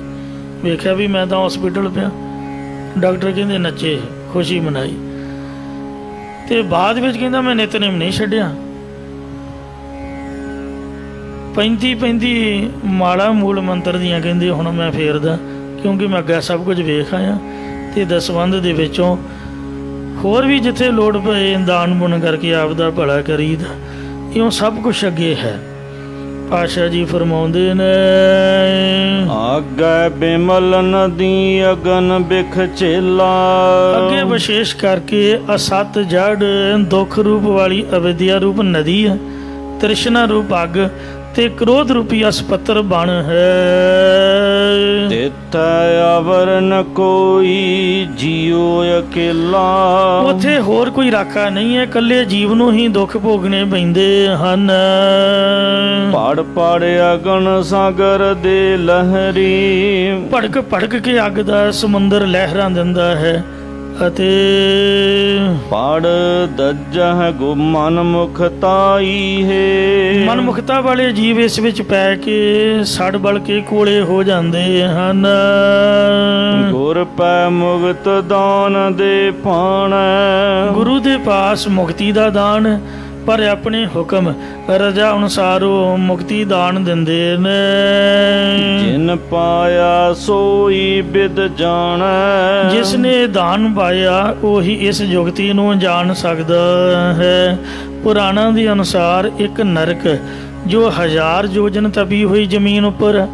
ਵੇਖਿਆ ਵੀ ਮੈਂ ਤਾਂ ਹਸਪੀਟਲ ਪਿਆ। ਡਾਕਟਰ ਕਹਿੰਦੇ ਨੱਚੇ, ਖੁਸ਼ੀ ਮਨਾਈ। ਤੇ ਬਾਅਦ ਵਿੱਚ ਕਹਿੰਦਾ ਮੈਂ ਨਿਤਨੇਮ ਨਹੀਂ ਛੱਡਿਆ। 35 ਮਾਲਾ ਮੂਲ ਮੰਤਰ ਦੀਆਂ ਕਹਿੰਦੇ ਹੁਣ ਮੈਂ ਫੇਰਦਾ, ਕਿਉਂਕਿ ਮੈਂ ਅੱਗੇ ਸਭ ਕੁਝ ਵੇਖ ਆਇਆ। ਤੇ ਦਸਵੰਧ ਦੇ ਵਿੱਚੋਂ ਹੋਰ ਵੀ ਜਿੱਥੇ ਲੋੜ ਪਏ ਦਾਨ ਪੁੰਨ ਕਰਕੇ ਆਪ ਦਾ ਭਲਾ ਕਰੀਦਾ। ਇਉਂ ਸਭ ਕੁਛ ਅੱਗੇ ਹੈ। ਪਾਸ਼ਾ ਜੀ ਫਰਮਾਉਂਦੇ ਨੇ ਆਗੇ ਬਿਮਲ ਨਦੀ ਅਗਨ ਬਿਖ ਚੇਲਾ। ਅੱਗੇ ਵਿਸ਼ੇਸ਼ ਕਰਕੇ ਅਸਤ ਜੜ ਦੁੱਖ ਰੂਪ ਵਾਲੀ ਅਵਿਦਿਆ ਰੂਪ ਨਦੀ ਹੈ, ਤ੍ਰਿਸ਼ਨਾ ਰੂਪ ਅੱਗ ਤੇ ਕ੍ਰੋਧ ਰੂਪੀ ਅਸਪਤਰ ਬਣ ਹੈ। ਤਿੱਥ ਅਵਰਨ ਕੋਈ ਜੀਉ ਅਕੇਲਾ। ਉੱਥੇ ਹੋਰ ਕੋਈ ਰਾਖਾ ਨਹੀਂ ਹੈ, ਇਕੱਲੇ ਜੀਵ ਨੂੰ ਹੀ ਦੁੱਖ ਭੋਗਣੇ ਪੈਂਦੇ ਹਨ। ਪੜ ਪੜ ਅਗਨ ਸਾਗਰ ਦੇ ਲਹਿਰੀ। ਭੜਕ ਭੜਕ ਕੇ ਅੱਗ ਦਾ ਸਮੁੰਦਰ ਲਹਿਰਾਂ ਦਿੰਦਾ ਹੈ। ਅਤੇ ਪੜ ਦੱਜਹ ਗੁ ਮਨ ਮੁਖਤਾਈ ਹੈ। ਮਨਮੁਖਤਾ ਵਾਲੇ ਜੀਵ ਇਸ ਵਿੱਚ ਪੈ ਕੇ ਸੜ ਬਲ ਕੇ ਕੋਲੇ ਹੋ ਜਾਂਦੇ ਹਨ। ਗੁਰ ਪੈ ਮੁਕਤ ਦਾਨ ਦੇ ਪਾਣ। ਗੁਰੂ ਦੇ ਪਾਸ ਮੁਕਤੀ ਦਾ ਦਾਨ, ਪਰ ਆਪਣੇ ਹੁਕਮ ਰਜਾ ਅਨੁਸਾਰ ਉਹ ਮੁਕਤੀ ਦਾਨ ਦਿੰਦੇ ਨੇ। ਜਿਨ ਪਾਇਆ ਸੋਈ ਬਿਦ ਜਾਣੈ। ਜਿਸ ਨੇ ਦਾਨ ਪਾਇਆ ਉਹੀ ਇਸ ਜੁਗਤੀ ਨੂੰ ਜਾਣ ਸਕਦਾ ਹੈ। ਪੁਰਾਣਾਂ ਦੇ ਅਨੁਸਾਰ ਇੱਕ ਨਰਕ ਜੋ 1000 ਯੋਜਨ ਤਪੀ ਹੋਈ ਜ਼ਮੀਨ ਉੱਪਰ,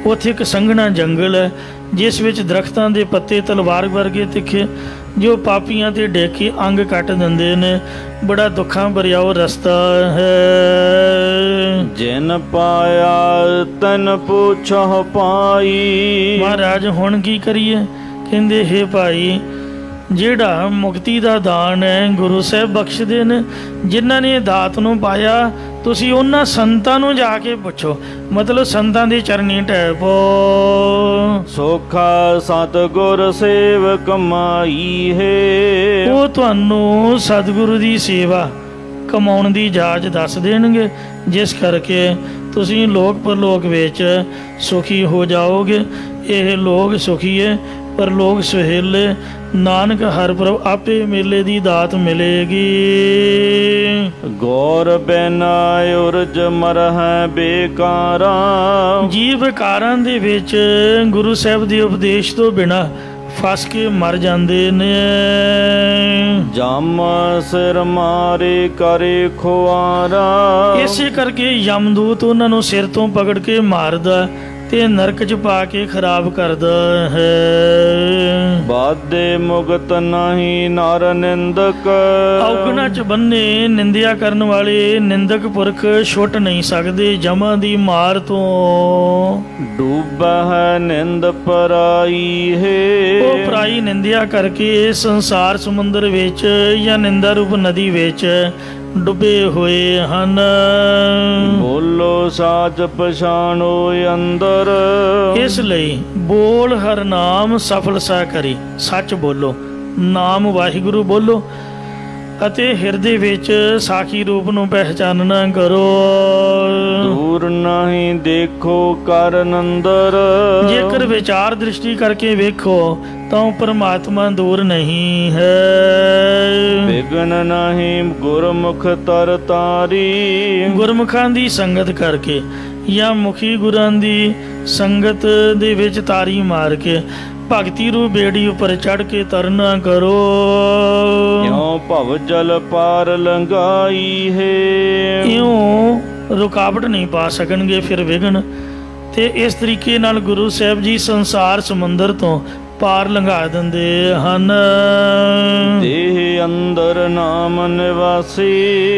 ਉੱਥੇ ਇੱਕ ਸੰਘਣਾ ਜੰਗਲ ਹੈ ਜਿਸ ਵਿੱਚ ਦਰਖਤਾਂ ਦੇ ਪੱਤੇ ਤਲਵਾਰ ਵਰਗੇ ਤਿੱਖੇ ਜੋ ਪਾਪੀਆਂ ਤੇ ਡੇਕ ਕੇ ਅੰਗ ਕੱਟ ਦਿੰਦੇ ਨੇ। ਬੜਾ ਦੁੱਖਾਂ ਭਰਿਆ ਉਹ ਰਸਤਾ ਹੈ। ਜਿਨ ਪਾਇਆ ਤਨ ਪੁੱਛਹੁ ਪਾਈ। ਮਹਾਰਾਜ ਹੁਣ ਕੀ ਕਰੀਏ? ਕਹਿੰਦੇ ਹੇ ਭਾਈ, ਜਿਹੜਾ ਮੁਕਤੀ ਦਾ ਦਾਨ ਹੈ ਗੁਰੂ ਸਾਹਿਬ ਬਖਸ਼ਦੇ ਨੇ। ਜਿਨ੍ਹਾਂ ਨੇ ਦਾਤ ਨੂੰ ਪਾਇਆ ਤੁਸੀਂ ਉਹਨਾਂ ਸੰਤਾਂ ਨੂੰ ਜਾ ਕੇ ਪੁੱਛੋ, ਮਤਲਬ ਸੰਤਾਂ ਦੇ ਚਰਨੀ ਟੈਪੋ। ਸੋਖਾ ਸਤਿਗੁਰ ਸੇਵ ਕਮਾਈ ਹੈ। ਉਹ ਤੁਹਾਨੂੰ ਸਤਿਗੁਰੂ ਦੀ ਸੇਵਾ ਕਮਾਉਣ ਦੀ ਜਾਚ ਦੱਸ ਦੇਣਗੇ, ਜਿਸ ਕਰਕੇ ਤੁਸੀਂ ਲੋਕ ਪਰਲੋਕ ਵਿੱਚ ਸੁਖੀ ਹੋ ਜਾਓਗੇ। ਇਹ ਲੋਕ ਸੁਖੀਏ ਪਰਲੋਕ ਸੁਹੇਲੇ। ਨਾਨਕ ਹਰਿ ਪ੍ਰਭ ਆਪੇ ਮੇਲੇ ਦੀ ਦਾਤ ਮਿਲੇਗੀ। ਗੌਰ ਬਿਨਾ ਉਰਜ ਮਰਹਿ ਬੇਕਾਰਾ। ਜੀਵ ਵਿਕਾਰਾਂ ਦੇ ਵਿੱਚ ਗੁਰੂ ਸਾਹਿਬ ਦੇ ਉਪਦੇਸ਼ ਤੋਂ ਬਿਨਾਂ ਫਸ ਕੇ ਮਰ ਜਾਂਦੇ ਨੇ। ਜਮ ਸਿਰ ਮਾਰੇ ਕਰੇ ਖੁਆਰਾ। ਇਸੇ ਕਰਕੇ ਯਮਦੂਤ ਉਹਨਾਂ ਨੂੰ ਸਿਰ ਤੋਂ ਪਕੜ ਕੇ ਮਾਰਦਾ ਤੇ ਨਰਕ 'ਚ ਪਾ ਕੇ ਖਰਾਬ ਕਰਦਾ ਹੈ। ਬਾਦੇ ਮੁਕਤ ਨਹੀਂ ਨਰ ਨਿੰਦਕ। ਔਗਣਾ 'ਚ ਬੰਨੇ ਨਿੰਦਿਆ ਕਰਨ ਵਾਲੇ ਨਿੰਦਕ ਪੁਰਖ ਛੁੱਟ ਨਹੀਂ ਸਕਦੇ ਜਮਾਂ ਦੀ ਮਾਰ ਤੋਂ। ਡੂਬਾ ਹੈ ਨਿੰਦ ਪਰਾਈ ਹੈ। ਉਹ ਪਰਾਈ ਨਿੰਦਿਆ ਕਰਕੇ ਸੰਸਾਰ ਸਮੁੰਦਰ ਵਿੱਚ ਜਾਂ ਨਿੰਦਾ ਰੂਪ ਨਦੀ ਵਿੱਚ ਡੁੱਬੇ ਹੋਏ ਹਨ। ਬੋਲੋ ਸਾਚ ਪਛਾਣੋ ਅੰਦਰ। ਇਸ ਲਈ ਬੋਲ ਹਰ ਨਾਮ ਸਫਲ ਸਾ ਕਰੀ। ਸੱਚ ਬੋਲੋ, ਨਾਮ ਵਾਹਿਗੁਰੂ ਬੋਲੋ ਅਤੇ ਹਿਰਦੇ ਵਿੱਚ ਸਾਖੀ ਰੂਪ ਨੂੰ ਪਹਿਚਾਨਣਾ ਕਰੋ। ਦੂਰ ਨਹੀਂ ਦੇਖੋ ਕਰਨ ਅੰਦਰ। ਜੇਕਰ ਵਿਚਾਰ ਦ੍ਰਿਸ਼ਟੀ ਕਰਕੇ ਵੇਖੋ ਤਾਂ ਪਰਮਾਤਮਾ ਦੂਰ ਨਹੀਂ ਹੈ। ਵਿਗਨ ਨਹੀਂ ਗੁਰਮੁਖ ਤਰ ਤਾਰੀ। ਗੁਰਮੁਖਾਂ ਦੀ ਸੰਗਤ ਕਰਕੇ ਜਾਂ ਮੁਖੀ ਗੁਰਾਂ ਦੀ ਸੰਗਤ ਦੇ ਵਿੱਚ ਤਾਰੀ ਮਾਰ ਕੇ ਭਗਤੀ ਰੂਪ ਬੇੜੀ ਉੱਪਰ ਚੜ੍ਹ ਕੇ ਤਰਨਾ ਕਰੋ। ਇਉਂ ਭਵ ਜਲ ਪਾਰ ਲੰਘਾਈ ਹੈ। ਇਉਂ ਰੁਕਾਵਟ ਨਹੀਂ ਪਾ ਸਕਣਗੇ ਫਿਰ ਵਿਘਨ। ਤੇ ਇਸ ਤਰੀਕੇ ਨਾਲ ਗੁਰੂ ਸਾਹਿਬ ਜੀ ਸੰਸਾਰ ਸਮੁੰਦਰ ਤੋਂ ਪਾਰ ਲੰਘਾ ਦਿੰਦੇ ਹਨ। ਦੇਹ ਅੰਦਰ ਨਾਮ ਨਿਵਾਸੀ।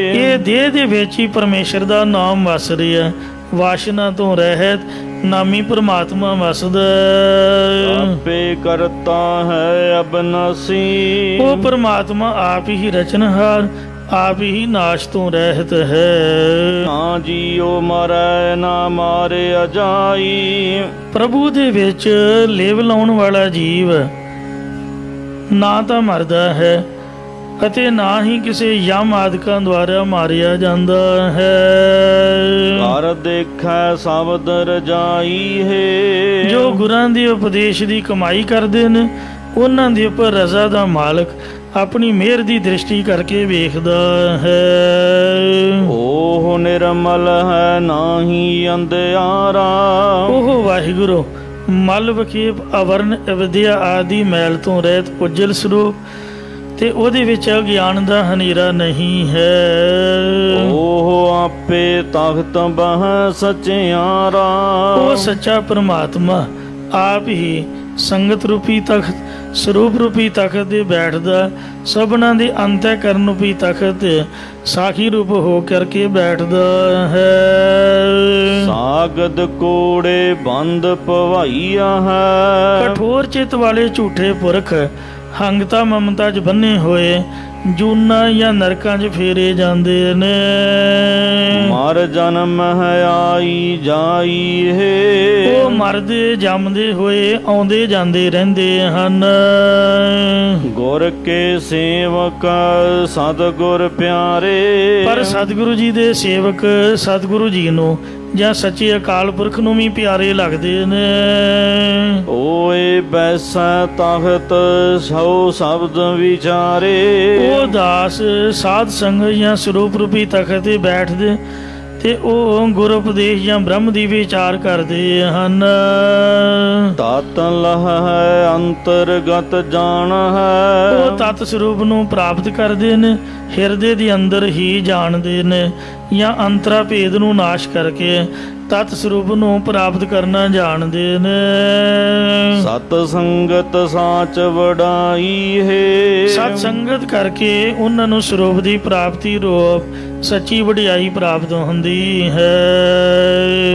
ਇਹ ਦੇਹ ਦੇ ਵਿੱਚ ਹੀ ਪਰਮੇਸ਼ਰ ਦਾ ਨਾਮ ਵਸ ਰਿਹਾ। ਵਾਸ਼ਨਾ ਤੋਂ ਰਹਿਤ ਨਾਮੀ ਪਰਮਾਤਮਾ ਵਸਦਾ। ਆਪੇ ਕਰਤਾ ਹੈ ਅਬਨਾਸੀ। ਉਹ ਪਰਮਾਤਮਾ ਆਪ ਹੀ ਰਚਨਹਾਰ, आप ही नाश तो रहत है। ना जियो मरै ना मारे अजाई। प्रभु दे विच लेव लाउण वाला जीव ना तो मरदा है ਅਤੇ ना ही किसी यम आदिकां द्वारा मारिया जाता है। घर देखै शब्द रजाई है। जो गुरां दे उपदेश दी कमाई करदे ने उन्हां दे उपर रज़ा दा मालक अपनी मेहर दी दृष्टि करके वेखदा है। ओह निर्मल है नाही अंधियारा। ओह वाहिगुरु मल वखेप अवरण विद्या आदि मैल तो रहत उज्जल स्वरूप ते ओहदे विच अगियान दा हनेरा नहीं है। ओह आपे तख्त बह सचियारा। ओ सच्चा परमात्मा आप ही संगत रूपी तख्त स्वरूप रूपी तख्त दे बैठदा सबना दे अंतःकरण रूपी तख्त साखी रूप हो करके बैठदा है। सागद कोड़े बंद पवाइया है। कठोर चित वाले झूठे पुरख हंगता ममता च बन्ने होए जूना या नरकां च फेरे जांदे ने। मर जन्म है आई जाई है। वो मरदे जमदे होए आउंदे जांदे रहिंदे हन। गुर के सेवक सतगुर प्यारे। पर सतगुरु जी दे सेवक सतगुरु जी नूं ਜਾਂ ਸੱਚੇ ਅਕਾਲ ਪੁਰਖ ਨੂੰ ਵੀ ਪਿਆਰੇ ਲੱਗਦੇ ਨੇ। ਓਏ ਬੈਸਾ ਤਖਤ ਸੋ ਸ਼ਬਦ ਵਿਚਾਰੇ। ਉਹ ਦਾਸ ਸਾਧ ਸੰਗ ਜਾਂ ਸਰੂਪ ਰੂਪੀ ਤਖਤ ਤੇ ਬੈਠਦੇ ਤੇ ਉਹ ਗੁਰ ਉਪਦੇਸ਼ ਜਾਂ ਬ੍ਰਹਮ ਦੀ ਵਿਚਾਰ ਕਰਦੇ ਹਨ। ਤਤ ਲਹ ਹੈ ਅੰਤਰਗਤ ਜਾਣ ਹੈ। ਉਹ ਤਤ ਸਰੂਪ ਨੂੰ ਪ੍ਰਾਪਤ ਕਰਦੇ ਨੇ ਹਿਰਦੇ ਦੇ ਅੰਦਰ ਹੀ ਜਾਣਦੇ ਨੇ ਜਾਂ ਅੰਤਰਾ ਭੇਦ ਨੂੰ ਨਾਸ਼ ਕਰਕੇ ਤਤ ਸਰੂਪ ਨੂੰ ਪ੍ਰਾਪਤ ਕਰਨਾ ਜਾਣਦੇ ਨੇ। ਸਤ ਸੰਗਤ ਸਾਚ ਵਡਾਈ ਹੈ। ਸਤ ਸੰਗਤ ਕਰਕੇ ਉਹਨਾਂ ਨੂੰ ਸਰੂਪ ਦੀ ਪ੍ਰਾਪਤੀ ਰੂਪ ਸੱਚੀ ਵਡਿਆਈ ਪ੍ਰਾਪਤ ਹੁੰਦੀ ਹੈ।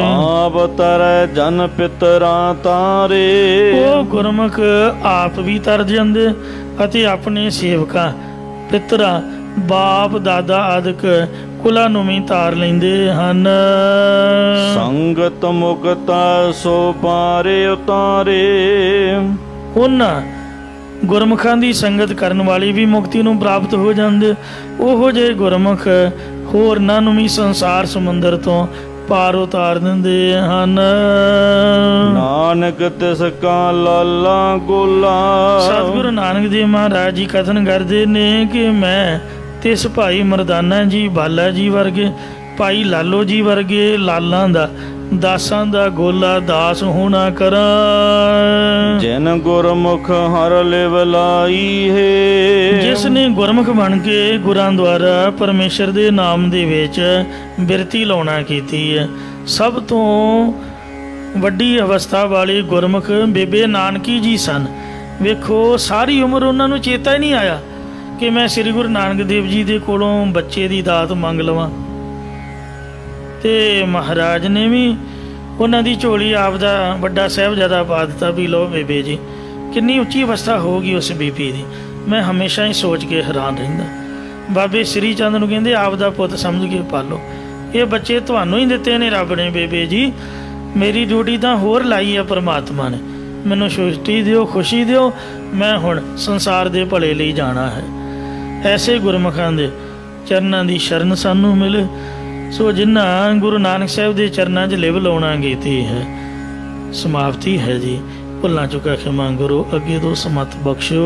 ਆਪ ਤਰੈ ਜਨ ਪਿਤਰਾਂ ਤਾਰੇ। ਉਹ ਗੁਰਮੁਖ ਆਪ ਵੀ ਤਰ ਜਾਂਦੇ ਅਤੇ ਆਪਣੇ ਸੇਵਕਾਂ ਪਿਤਰਾਂ ਬਾਪ ਦਾਦਾ ਆਦਿਕ ਕੁਲਾਂ ਨੂੰ ਵੀ ਤਾਰ ਲੈਂਦੇ ਹਨ। ਸੰਗਤ ਮੁਕਤਾ ਸੋ ਪਾਰੇ ਉਤਾਰੇ। ਉਹਨਾਂ ਗੁਰਮੁਖਾਂ ਦੀ ਸੰਗਤ ਕਰਨ ਵਾਲੀ ਵੀ ਮੁਕਤੀ ਨੂੰ ਪ੍ਰਾਪਤ ਹੋ ਜਾਂਦੇ। ਉਹੋ ਜਿਹੇ ਗੁਰਮੁਖ ਹੋਰਨਾਂ ਨੂੰ ਵੀ ਸੰਸਾਰ ਸਮੁੰਦਰ ਤੋਂ ਪਾਰ ਉਤਾਰ ਦਿੰਦੇ ਹਨ। ਨਾਨਕ ਤਿਸ ਕਾ ਲਾਲਾ ਗੋਲਾ। ਸਤਿਗੁਰੂ ਨਾਨਕ ਦੇਵ ਮਹਾਰਾਜ ਜੀ ਕਥਨ ਕਰਦੇ ਨੇ ਕਿ ਮੈਂ ਤਿਸ ਭਾਈ ਮਰਦਾਨਾ ਜੀ ਬਾਲਾ ਜੀ ਵਰਗੇ ਭਾਈ ਲਾਲੋ ਜੀ ਵਰਗੇ ਲਾਲਾਂ ਦਾ ਦਾਸਾਂ ਦਾ ਗੋਲਾ ਦਾਸ ਹੋਣਾ ਕਰਾਂ। ਜਿਨ ਗੁਰਮੁਖ ਹਰ ਲਿਵ ਲਾਈ ਹੈ। ਜਿਸ ਨੇ ਗੁਰਮੁਖ ਬਣ ਕੇ ਗੁਰਾਂ ਦੁਆਰਾ ਪਰਮੇਸ਼ਰ ਦੇ ਨਾਮ ਦੇ ਵਿੱਚ ਬਿਰਤੀ ਲਾਉਣਾ ਕੀਤੀ ਹੈ। ਸਭ ਤੋਂ ਵੱਡੀ ਅਵਸਥਾ ਵਾਲੇ ਗੁਰਮੁਖ ਬੇਬੇ ਨਾਨਕੀ ਜੀ ਸਨ। ਵੇਖੋ ਸਾਰੀ ਉਮਰ ਉਹਨਾਂ ਨੂੰ ਚੇਤਾ ਹੀ ਨਹੀਂ ਆਇਆ ਕਿ ਮੈਂ ਸ੍ਰੀ ਗੁਰੂ ਨਾਨਕ ਦੇਵ ਜੀ ਦੇ ਕੋਲੋਂ ਬੱਚੇ ਦੀ ਦਾਤ ਮੰਗ ਲਵਾਂ। ਤੇ ਮਹਾਰਾਜ ਨੇ ਵੀ ਉਹਨਾਂ ਦੀ ਝੋਲੀ ਆਪ ਦਾ ਵੱਡਾ ਸਾਹਿਬਜ਼ਾਦਾ ਪਾ ਦਿੱਤਾ ਵੀ ਲਓ ਬੇਬੇ ਜੀ। ਕਿੰਨੀ ਉੱਚੀ ਅਵਸਥਾ ਹੋਊਗੀ ਉਸ ਬੀਬੀ ਦੀ। ਮੈਂ ਹਮੇਸ਼ਾ ਹੀ ਸੋਚ ਕੇ ਹੈਰਾਨ ਰਹਿੰਦਾ। ਬਾਬੇ ਸ੍ਰੀ ਚੰਦ ਨੂੰ ਕਹਿੰਦੇ ਆਪ ਦਾ ਪੁੱਤ ਸਮਝ ਕੇ ਪਾਲੋ। ਇਹ ਬੱਚੇ ਤੁਹਾਨੂੰ ਹੀ ਦਿੱਤੇ ਨੇ ਰੱਬ ਨੇ ਬੇਬੇ ਜੀ। ਮੇਰੀ ਡਿਊਟੀ ਤਾਂ ਹੋਰ ਲਾਈ ਹੈ ਪਰਮਾਤਮਾ ਨੇ। ਮੈਨੂੰ ਛੁੱਟੀ ਦਿਓ ਖੁਸ਼ੀ ਦਿਓ। ਮੈਂ ਹੁਣ ਸੰਸਾਰ ਦੇ ਭਲੇ ਲਈ ਜਾਣਾ ਹੈ। ਐਸੇ ਗੁਰਮੁਖਾਂ ਦੇ ਚਰਨਾਂ ਦੀ ਸ਼ਰਨ ਸਾਨੂੰ ਮਿਲੇ। ਸੋ ਜਿਨ੍ਹਾਂ ਗੁਰੂ ਨਾਨਕ ਸਾਹਿਬ ਦੇ ਚਰਨਾਂ 'ਚ ਲਿਵ ਲਾਉਣਾ ਕੀਤੀ ਹੈ ਸਮਾਪਤੀ ਹੈ ਜੀ। ਭੁੱਲਾਂ ਚੁੱਕਾ ਖਿਮਾ ਗੁਰੂ ਅੱਗੇ ਤੋਂ ਸਮਤ ਬਖਸ਼ੋ।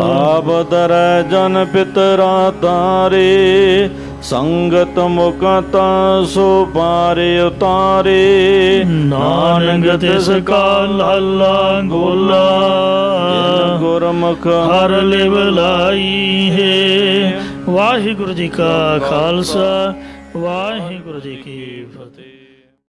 ਆਪ ਦਰੈ ਜਨ ਪਿਤਰਾ ਤਾਰੇ। ਸੰਗਤ ਮੁਕਤਾ ਸੋ ਪਾਰੇ ਉਤਾਰੇ। ਨਾਨਕ ਤਿਸ ਕਾ ਲਾਲਾ ਗੋਲਾ। ਗੁਰਮੁਖ ਹਰ ਲਿਵ ਲਾਈ ਹੈ। ਵਾਹਿਗੁਰੂ ਜੀ ਕਾ ਖਾਲਸਾ ਵਾਹਿਗੁਰੂ ਜੀ ਕੀ ਫਤਿਹ।